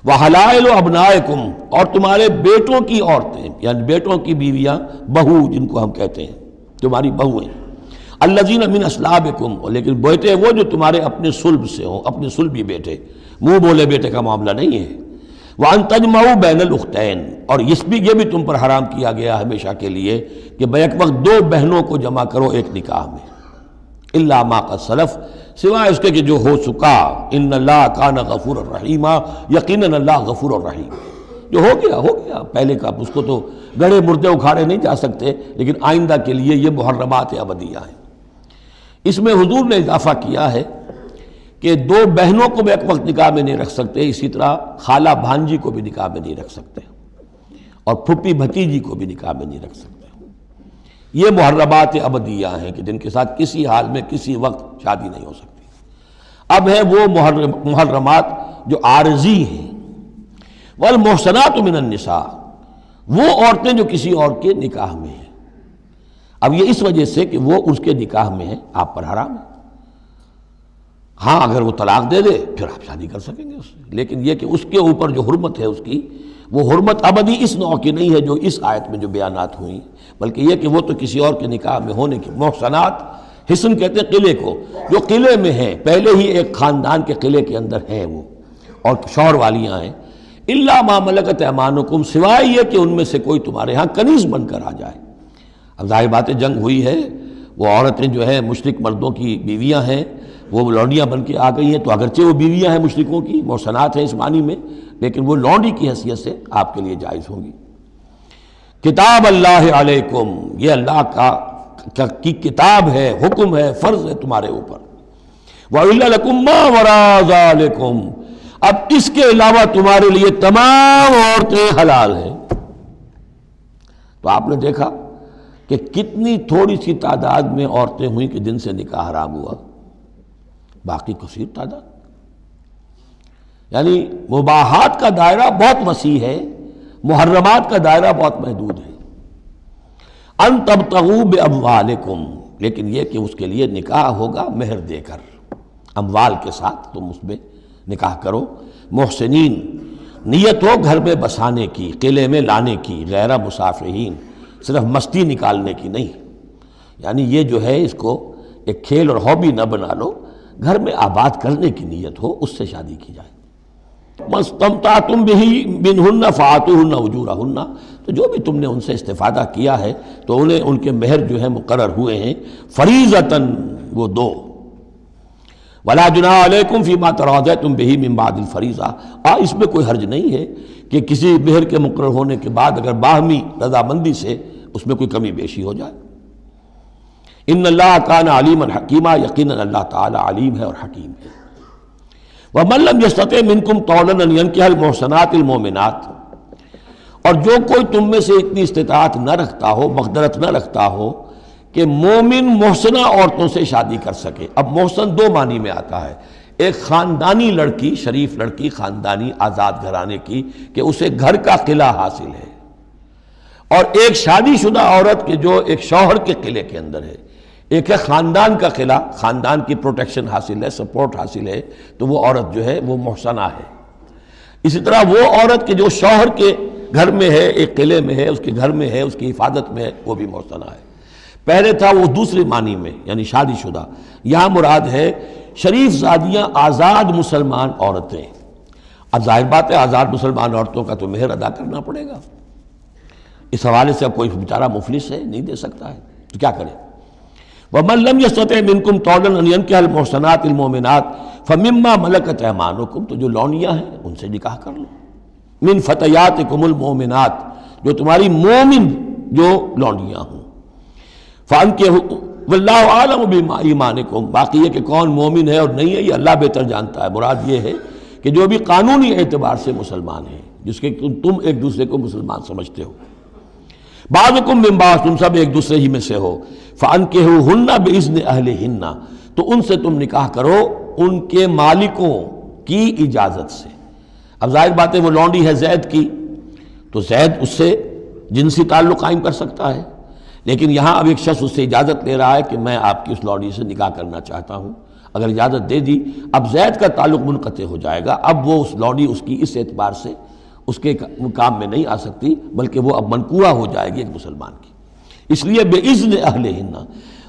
وَحَلَائِلُ أَبْنَائِكُمْ، اور تمہارے بیٹوں کی عورتیں یعنی بیٹوں کی بیویاں، بہو جن کو ہم کہتے ہیں تمہاری بہویں. الَّذِينَ مِنْ أَصْلَابِكُمْ، لیکن بیٹے وہ جو تمہارے اپنے صلب سے ہوں، اپنے صلبی بیٹے، منہ بولے بیٹے کا معاملہ نہیں ہے. وَأَن تَجْمَعُوا بَيْنَ الْأُخْتَيْنِ، اور یہ بھی تم پر حرام کیا گیا ہمیشہ کے لیے کہ بیک وقت دو بہنوں کو جمع کرو ایک نکاح میں. إِلَّا مَا قَدْ سَلَفَ، سوائے اس کے کہ جو ہو چکا. إِنَّ اللَّهَ كَانَ غَفُورًا رَحِيمًا، یقیناً اللہ غفور الرحیم. جو ہو گیا پہلے کا، اس کو تو گڑھے مردے اکھاڑے نہیں جا سکتے، لیکن آئندہ کے لیے یہ محرمات ابدیہ ہیں. اس میں حضور نے اضافہ کیا ہے کہ دو بہنوں کو بھی ایک وقت نکاح میں نہیں رکھ سکتے، اسی طرح خالہ بھانجی کو بھی نکاح میں نہیں رکھ سکتے، اور پھپھی بھتیجی کو بھی نکاح میں نہیں رکھ سکتے. یہ محرمات ابدیہ ہیں کہ جن کے ساتھ کسی حال میں کسی وقت شادی نہیں ہو سکتی. اب ہے وہ محرمات جو عارضی ہیں. والمحصنات من النساء، وہ عورتیں جو کسی اور کے نکاح میں ہیں. اب یہ اس وجہ سے کہ وہ اس کے نکاح میں ہیں آپ پر حرام ہے. ہاں اگر وہ طلاق دے دے پھر آپ شادی کر سکیں گے اس سے، لیکن یہ کہ اس کے اوپر جو حرمت ہے اس کی وہ حرمت ابدی اس نوع کی نہیں ہے جو اس آیت میں جو بیانات ہوئی، بلکہ یہ کہ وہ تو کسی اور کے نکاح میں ہونے کی. محصنات، حصن کہتے ہیں قلعے کو، جو قلعے میں ہیں، پہلے ہی ایک خاندان کے قلعے کے اندر ہیں وہ اور شوہر والیاں ہیں. الا ما ملکت ایمانکم، سوائے یہ کہ ان میں سے کوئی تمہارے ہاں کنیز بن کر آ جائے. اب ظاہر بات ہے جنگ ہوئی ہے، وہ عورتیں جو ہیں مشرک مردوں کی بیویاں ہیں، وہ لونڈیاں بن کے آ گئی ہیں، تو اگرچہ وہ بیویاں ہیں مشرکوں کی، محصنات ہیں اس معنی میں، لیکن وہ لونڈی کی حیثیت سے آپ کے لیے جائز ہوں گی. کتاب اللہ علیکم، یہ اللہ کی کتاب ہے، حکم ہے، فرض ہے تمہارے اوپر. وَأُحِلَّ لَكُم مَّا وَرَاءَ ذَلِكُمْ، اب اس کے علاوہ تمہارے لیے تمام عورتیں حلال ہیں. تو آپ نے دیکھا کہ کتنی تھوڑی سی تعداد میں عورتیں ہوئیں کہ جن سے نکاح حرام ہوا، باقی کثیر تعداد. یعنی مباحات کا دائرہ بہت وسیع ہے، محرمات کا دائرہ بہت محدود ہے. ان تبتغوا باموالکم، لیکن یہ کہ اس کے لیے نکاح ہوگا مہر دے کر، اموال کے ساتھ تم اس میں نکاح کرو۔ محسنین، نیت ہو گھر میں بسانے کی، قلعے میں لانے کی، غیر مسافرین، صرف مستی نکالنے کی نہیں، یعنی یہ جو ہے اس کو ایک کھیل اور ہابی نہ بنا لو، گھر میں آباد کرنے کی نیت ہو، اس سے شادی کی جائے۔ مَسْتَمْتَعْتُمْ بِهِ مِنْهُنَّ فَآتُوهُنَّ أُجُورَهُنَّ، تو جو بھی تم نے ان سے استفادہ کیا ہے تو انہیں ان کے مہر جو ہے مقرر ہوئے ہیں، فریضۃً، وہ دو۔ وَلَا جُنَاحَ عَلَيْكُمْ فِي مَا تَرَاضَيْتُمْ بِهِ مِنْ بَعْدِ الْفَرِيضَةِ، اس میں کوئی حرج نہیں ہے کہ کسی مہر کے مقرر ہونے کے بعد اگر باہمی رضامندی سے اس میں کوئی کمی بیشی ہو جائے۔ ان اللہ کان علیما حکیما، یقیناً اللہ تعالی علیم ہے اور حکیم ہے۔ وَمَن لَّمْ يَسْتَطِعْ مِنكُمْ طَوْلًا أَن يَنكِحَ الْمُحْصَنَاتِ الْمُؤْمِنَاتِ، اور جو کوئی تم میں سے اتنی استطاعت نہ رکھتا ہو، مقدرت نہ رکھتا ہو کہ مومن محسنہ عورتوں سے شادی کر سکے۔ اب محسن دو معنی میں آتا ہے، ایک خاندانی لڑکی، شریف لڑکی، خاندانی آزاد گھرانے کی کہ اسے گھر کا قلعہ حاصل ہے، اور ایک شادی شدہ عورت کے جو ایک شوہر کے قلعے کے اندر ہے۔ ایک ہے خاندان کا قلعہ، خاندان کی پروٹیکشن حاصل ہے، سپورٹ حاصل ہے، تو وہ عورت جو ہے وہ محسنہ ہے۔ اسی طرح وہ عورت کے جو شوہر کے گھر میں ہے، ایک قلعے میں ہے، اس کے گھر میں ہے، اس کی حفاظت میں ہے، وہ بھی محسنہ ہے۔ پہلے تھا وہ دوسری معنی میں، یعنی شادی شدہ، یہاں مراد ہے شریف زادیاں، آزاد مسلمان عورتیں۔ اب ظاہر بات ہے آزاد مسلمان عورتوں کا تو مہر ادا کرنا پڑے گا، اس حوالے سے اب کوئی بیچارہ مفلس ہے، نہیں دے سکتا ہے، تو کیا کرے؟ وَمَن لَّمْ يَسْتَطِعْ مِنكُمْ طَوْلًا أَن يَنكِحَ الْمُحْصَنَاتِ الْمُؤْمِنَاتِ فَمِمَّا مَلَكَتْ أَيْمَانُكُمْ، تو جو لونیاں ہیں ان سے نکاح کر لو، مِن فَتَيَاتِكُمُ الْمُؤْمِنَاتِ، جو تمہاری مومن جو لونیاں ہوں، فَأَنكِحُوا وَاللَّهُ أَعْلَمُ بِإِيمَانِكُمْ، باقی یہ کہ کون مومن ہے اور نہیں ہے یہ اللہ بہتر جانتا ہے۔ مراد یہ ہے کہ جو بھی قانونی اعتبار سے مسلمان ہیں، جس کے تم ایک دوسرے کو مسلمان سمجھتے ہو، بعضکم من بعض، تم سب ایک دوسرے ہی میں سے ہو، فَأَنكِحُوهُنَّ بِإِذْنِ أَهْلِهِنَّ، تو ان سے تم نکاح کرو ان کے مالکوں کی اجازت سے۔ اب ظاہر بات ہے وہ لونڈی ہے زید کی، تو زید اس سے جنسی تعلق قائم کر سکتا ہے، لیکن یہاں اب ایک شخص اس سے اجازت لے رہا ہے کہ میں آپ کی اس لونڈی سے نکاح کرنا چاہتا ہوں۔ اگر اجازت دے دی، اب زید کا تعلق منقطع ہو جائے گا، اب وہ اس لونڈی اس کی اس اعتبار سے اس کے کام میں نہیں آ سکتی، بلکہ وہ اب منقوہ ہو جائے گی ایک مسلمان کی۔ اس لیے بِإِذْنِ أَهْلِهِنَّ،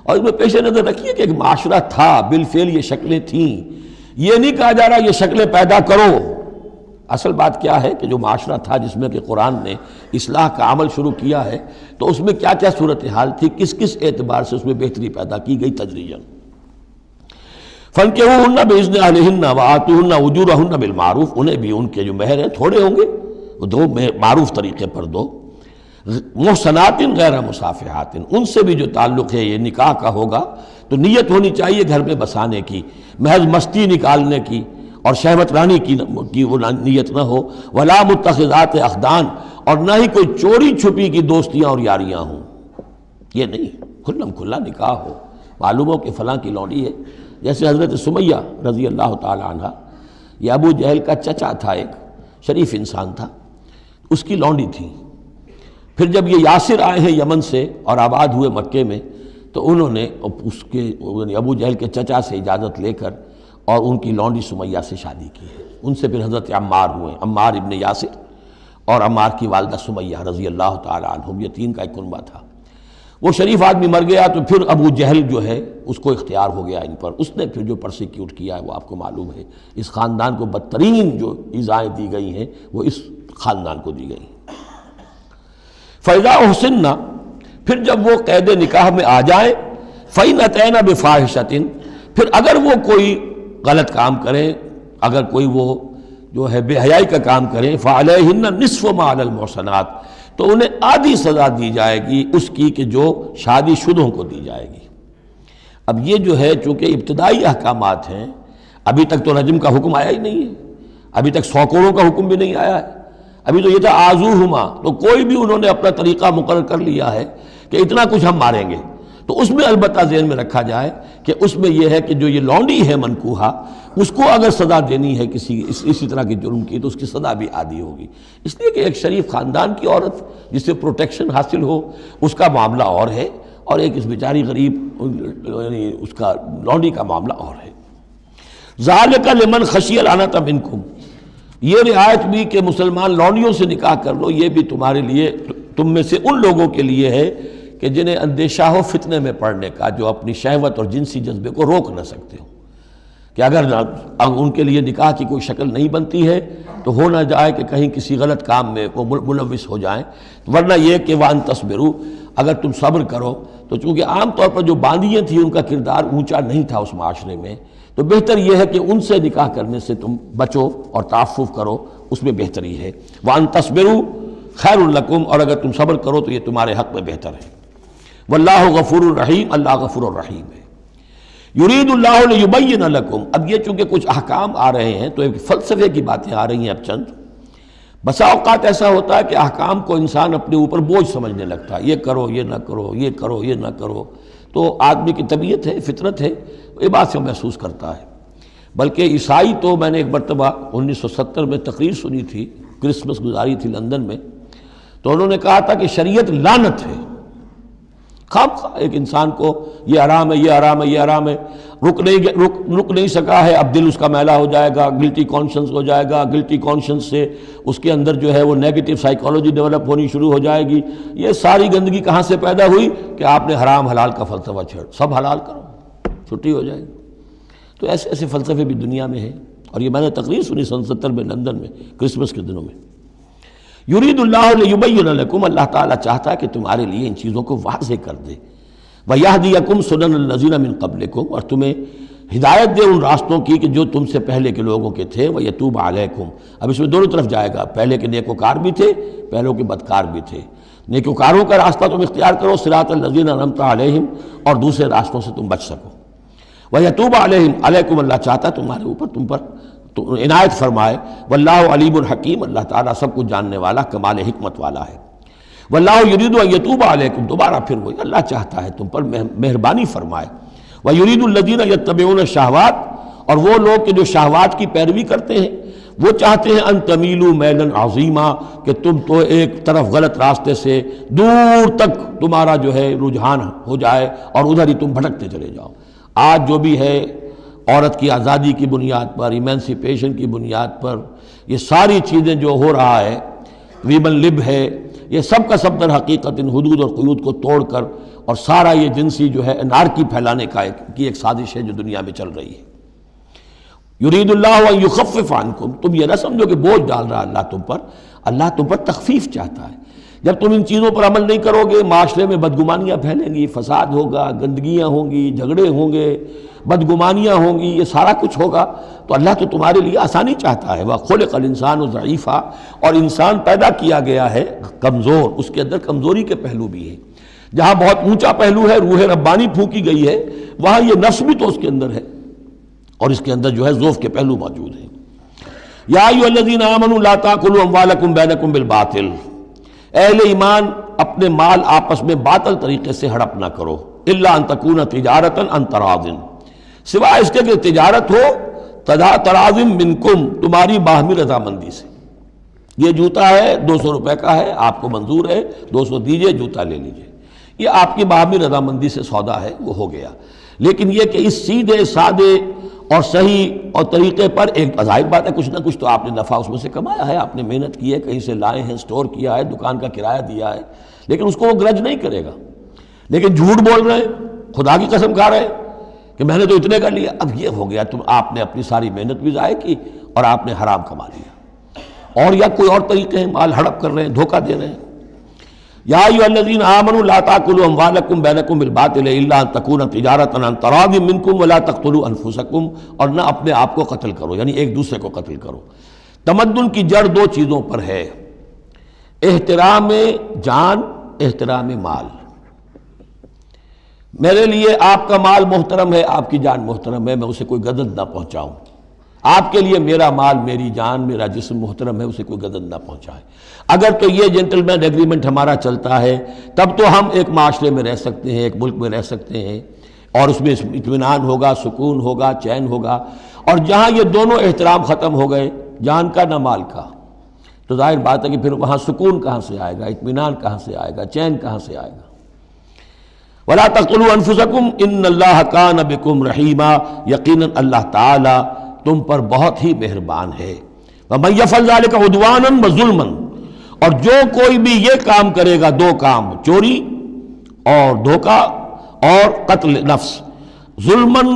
اور اس میں پیش نظر رکھیے کہ ایک معاشرہ تھا، بالفعل یہ شکلیں تھیں، یہ نہیں کہا جا رہا یہ شکلیں پیدا کرو۔ اصل بات کیا ہے کہ جو معاشرہ تھا جس میں کہ قرآن نے اصلاح کا عمل شروع کیا ہے، تو اس میں کیا کیا صورتحال تھی، کس کس اعتبار سے اس میں بہتری پیدا کی گئی تدریجاً۔ فَانكِحُوهُنَّ بِإِذْنِ أَهْلِهِنَّ وَآتُوهُنَّ أُجُورَهُنَّ بِالْمَعْرُوفِ، انہیں بھی ان کے جو مہر ہیں تھوڑے ہوں گے وہ دو، معروف طریقے پر دو۔ محسنات غیر مسافحات، ان سے بھی جو تعلق ہے یہ نکاح کا ہوگا تو نیت ہونی چاہیے گھر میں بسانے کی، محض مستی نکالنے کی اور شہوت رانی کی وہ نیت نہ ہو۔ ولا متخذات اخدان، اور نہ ہی کوئی چوری چھپی کی دوستیاں اور یاریاں ہوں، یہ نہیں، کھلم کھلا نکاح ہو، معلوم ہو کہ فلاں کی لونڈی ہے۔ جیسے حضرت سمیہ رضی اللہ تعالی عنہ، یہ ابو جہل کا چچا تھا، ایک شریف انسان تھا، اس کی لونڈی تھی۔ پھر جب یہ یاسر آئے ہیں یمن سے اور آباد ہوئے مکے میں، تو انہوں نے اس کے ابو جہل کے چچا سے اجازت لے کر اور ان کی لونڈی سمیہ سے شادی کی ہے۔ ان سے پھر حضرت عمار ہوئے، عمار ابن یاسر اور عمار کی والدہ سمیہ رضی اللہ تعالی عنہم، یہ تین کا ایک کنبہ تھا۔ وہ شریف آدمی مر گیا تو پھر ابو جہل جو ہے اس کو اختیار ہو گیا ان پر، اس نے پھر جو پرسیکیوٹ کیا ہے وہ آپ کو معلوم ہے۔ اس خاندان کو بدترین جو ایذائیں دی گئی ہیں وہ اس خاندان کو دی گئی ہیں۔ فَإِذَا أُحْصِنَّ، پھر جب وہ قید نکاح میں آ جائیں، فَإِنْ أَتَيْنَ بِفَاحِشَةٍ، پھر اگر وہ کوئی غلط کام کریں، اگر کوئی وہ جو ہے بے حیائی کا کام کریں، فَعَلَيْهِنَّ نِصْفُ مَا عَلَى الْمُحْصَنَاتِ، تو انہیں آدھی سزا دی جائے گی اس کی کہ جو شادی شدوں کو دی جائے گی۔ اب یہ جو ہے چونکہ ابتدائی احکامات ہیں، ابھی تک تو رجم کا حکم آیا ہی نہیں ہے، ابھی تک 100 کوڑوں کا حکم بھی نہیں آیا ہے، ابھی تو یہ تھا آزوہما، تو کوئی بھی انہوں نے اپنا طریقہ مقرر کر لیا ہے کہ اتنا کچھ ہم ماریں گے۔ تو اس میں البتہ ذہن میں رکھا جائے کہ اس میں یہ ہے کہ جو یہ لونڈی ہے منکوحہ، اس کو اگر سزا دینی ہے اسی طرح کے جرم کی تو اس کی سزا بھی آدھی ہوگی، اس لیے کہ ایک شریف خاندان کی عورت جس سے پروٹیکشن حاصل ہو اس کا معاملہ اور ہے، اور ایک اس بیچاری غریب یعنی اس کا لونڈی کا معاملہ اور ہے۔ ذالک لمن خشی العنت منکم، یہ رعایت بھی کہ مسلمان لونڈیوں سے نکاح کر لو، یہ بھی تمہارے لیے، تم میں سے ان لوگوں کے لیے ہے کہ جنہیں اندیشہ ہو فتنے میں پڑنے کا، جو اپنی شہوت اور جنسی جذبے کو روک نہ سکتے ہو، کہ اگر ان کے لیے نکاح کی کوئی شکل نہیں بنتی ہے تو ہو نہ جائے کہ کہیں کسی غلط کام میں وہ ملوث ہو جائیں، ورنہ یہ کہ وان تصبروا، اگر تم صبر کرو تو چونکہ عام طور پر جو باندیاں تھیں ان کا کردار اونچا نہیں تھا اس معاشرے میں، تو بہتر یہ ہے کہ ان سے نکاح کرنے سے تم بچو اور تعفف کرو، اس میں بہتری ہے۔ وان تصبروا خیر لکم، اور اگر تم صبر کرو تو یہ تمہارے حق میں بہتر ہے۔ واللہ غفور الرحیم، اللہ غفور الرحیم ہے۔ یرید اللہ لیبین لکم، اب یہ چونکہ کچھ احکام آ رہے ہیں تو ایک فلسفے کی باتیں آ رہی ہیں اب چند۔ بسا اوقات ایسا ہوتا ہے کہ احکام کو انسان اپنے اوپر بوجھ سمجھنے لگتا ہے، یہ کرو یہ نہ کرو، یہ کرو یہ نہ کرو، تو آدمی کی طبیعت ہے، فطرت ہے، یہ بات سے محسوس کرتا ہے۔ بلکہ عیسائی تو میں نے ایک مرتبہ 1970 میں تقریر سنی تھی، کرسمس گزاری تھی لندن میں، تو انہوں نے کہا تھا کہ شریعت لعنت ہے، خواہ ایک انسان کو یہ حرام ہے یہ حرام ہے یہ حرام ہے، رک نہیں سکا ہے، اب دل اس کا میلا ہو جائے گا، گلٹی کانشنس ہو جائے گا، گلٹی کانشنس سے اس کے اندر جو ہے وہ نیگیٹو سائیکالوجی ڈیولپ ہونی شروع ہو جائے گی۔ یہ ساری گندگی کہاں سے پیدا ہوئی کہ آپ نے حرام حلال کا فلسفہ چھیڑ، سب حلال کرو چھٹی ہو جائے گی۔ تو ایسے ایسے فلسفے بھی دنیا میں ہیں، اور یہ میں نے تقریر سنی 1970 میں لندن میں کرسمس کے دنوں میں۔ یرید اللہ لیبین لکم، اللہ تعالیٰ چاہتا ہے کہ تمہارے لیے ان چیزوں کو واضح کر دے۔ وَیَہْدِیَکُمْ سُنَنَ الَّذِینَ مِن قَبْلِکُم، اور تمہیں ہدایت دے ان راستوں کی کہ جو تم سے پہلے کے لوگوں کے تھے۔ وَیَتُوبَ عَلَیکُم، اب اس میں دونوں طرف جائے گا، پہلے کے نیکوکار بھی تھے، پہلوں کے بدکار بھی تھے۔ نیکوکاروں کا راستہ تم اختیار کرو، صراط الذین انعمت علیہم، اور دوسرے راستوں سے تم بچ سکو۔ وَیَتُوبَ عَلَیہم، علیکم، اللہ چاہتا ہے تمہارے اوپر، تم پر عنایت فرمائے۔ واللہ علیم الحکیم، اللہ تعالیٰ سب کچھ جاننے والا، کمال حکمت والا ہے۔ واللہ یرید ان یتوب علیکم، دوبارہ پھر وہی، اللہ چاہتا ہے تم پر مہربانی فرمائے۔ ویرید الذین یتبعون الشہوات، اور وہ لوگ کہ جو شہوات کی پیروی کرتے ہیں، وہ چاہتے ہیں ان تمیلوا میلا عظیما، کہ تم تو ایک طرف غلط راستے سے دور تک تمہارا جو ہے رجحان ہو جائے اور ادھر ہی تم بھٹکتے چلے جاؤ۔ آج جو بھی ہے عورت کی آزادی کی بنیاد پر، ایمانسیپیشن کی بنیاد پر، یہ ساری چیزیں جو ہو رہا ہے، ویمن لب ہے، یہ سب کا سب در حقیقت ان حدود اور قیود کو توڑ کر، اور سارا یہ جنسی جو ہے انارکی پھیلانے کی ایک سازش ہے جو دنیا میں چل رہی ہے۔ یرید اللہ ان یخفف عنکم، تم یہ نہ سمجھو کہ بوجھ ڈال رہا اللہ تم پر، اللہ تم پر تخفیف چاہتا ہے۔ جب تم ان چیزوں پر عمل نہیں کرو گے، معاشرے میں بدگمانیاں پھیلیں گی، فساد ہوگا، گندگیاں ہوں گی، جھگڑے ہوں گے، بدگمانیاں ہوں گی، یہ سارا کچھ ہوگا، تو اللہ تو تمہارے لیے آسانی چاہتا ہے۔ وَخُلِقَ الْإِنسَانُ ضَعِيفًا، اور انسان پیدا کیا گیا ہے کمزور، اس کے اندر کمزوری کے پہلو بھی ہیں۔ جہاں بہت اونچا پہلو ہے، روح ربانی پھونکی گئی ہے، وہاں یہ نفس بھی تو اس کے اندر ہے، اور اس کے اندر جو ہے ضعف کے پہلو موجود ہیں۔ یا ایھا الذین آمنوا لا تاکلوا اموالکم بینکم بالباطل، اہل ایمان اپنے مال آپس میں باطل طریقے سے ہڑپ نہ کرو، الا ان تکون تجارتا عن تراض، سوائے اس کے کہ تجارت ہو تراض منکم، تمہاری باہمی رضامندی سے۔ یہ جوتا ہے 200 روپے کا ہے، آپ کو منظور ہے 200 دیجئے، جوتا لے لیجئے، یہ آپ کی باہمی رضامندی سے سودا ہے، وہ ہو گیا۔ لیکن یہ کہ اس سیدھے سادے اور صحیح اور طریقے پر، ایک ظاہر بات ہے کچھ نہ کچھ تو آپ نے نفع اس میں سے کمایا ہے، آپ نے محنت کی ہے، کہیں سے لائے ہیں، سٹور کیا ہے، دکان کا کرایہ دیا ہے، لیکن اس کو وہ گرج نہیں کرے گا۔ لیکن جھوٹ بول رہے ہیں، خدا کی قسم کھا رہے ہیں کہ میں نے تو اتنے کا لیا، اب یہ ہو گیا، آپ نے اپنی ساری محنت بھی ضائع کی اور آپ نے حرام کما لیا۔ اور یا کوئی اور طریقے ہیں، مال ہڑپ کر رہے ہیں، دھوکہ دے رہے ہیں۔ یا ایھا الذین آمنوا لا تاکلوا اموالکم بینکم بالباطل الا ان تکون تجارتا عن تراض منکم ولا تقتلوا انفسکم، اور نہ اپنے آپ کو قتل کرو، یعنی ایک دوسرے کو قتل کرو۔ تمدن کی جڑ دو چیزوں پر ہے، احترام جان، احترام مال۔ میرے لیے آپ کا مال محترم ہے، آپ کی جان محترم ہے، میں اسے کوئی گدن نہ پہنچاؤں۔ آپ کے لیے میرا مال، میری جان، میرا جسم محترم ہے، اسے کوئی گدن نہ پہنچائے۔ اگر تو یہ جنٹل مین ایگریمنٹ ہمارا چلتا ہے، تب تو ہم ایک معاشرے میں رہ سکتے ہیں، ایک ملک میں رہ سکتے ہیں، اور اس میں اطمینان ہوگا، سکون ہوگا، چین ہوگا۔ اور جہاں یہ دونوں احترام ختم ہو گئے، جان کا نہ مال کا، تو ظاہر بات ہے کہ پھر وہاں سکون کہاں سے آئے گا، اطمینان کہاں سے آئے گا، چین کہاں سے آئے گا۔ ولا تقتلوا انفسکم ان اللہ کان بکم رحیما، یقیناً اللہ تعالی تم پر بہت ہی مہربان ہے. ومن یفعل ذلک عدوانا وظلما، اور جو کوئی بھی یہ کام کرے گا، دو کام، چوری اور دھوکہ اور قتل نفس، ظلماً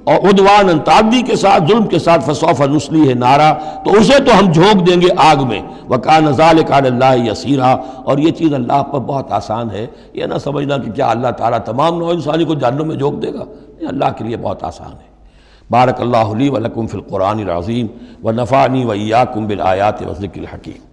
اور عدوانا تعدی کے ساتھ، ظلم کے ساتھ، فسوف نصلیہ نارا، تو اسے تو ہم جھونک دیں گے آگ میں. وکان ذلک علی اللہ یسیرا، اور یہ چیز اللہ پر بہت آسان ہے. یہ نہ سمجھنا کہ کیا اللہ تعالیٰ تمام نوع انسانی کو جہنم میں جھونک دے گا، یہ اللہ کے لیے بہت آسان ہے. بارک اللہ لی ولکم فی القرآن العظیم ونفعنی وإیاکم بالآیات والذکر الحکیم.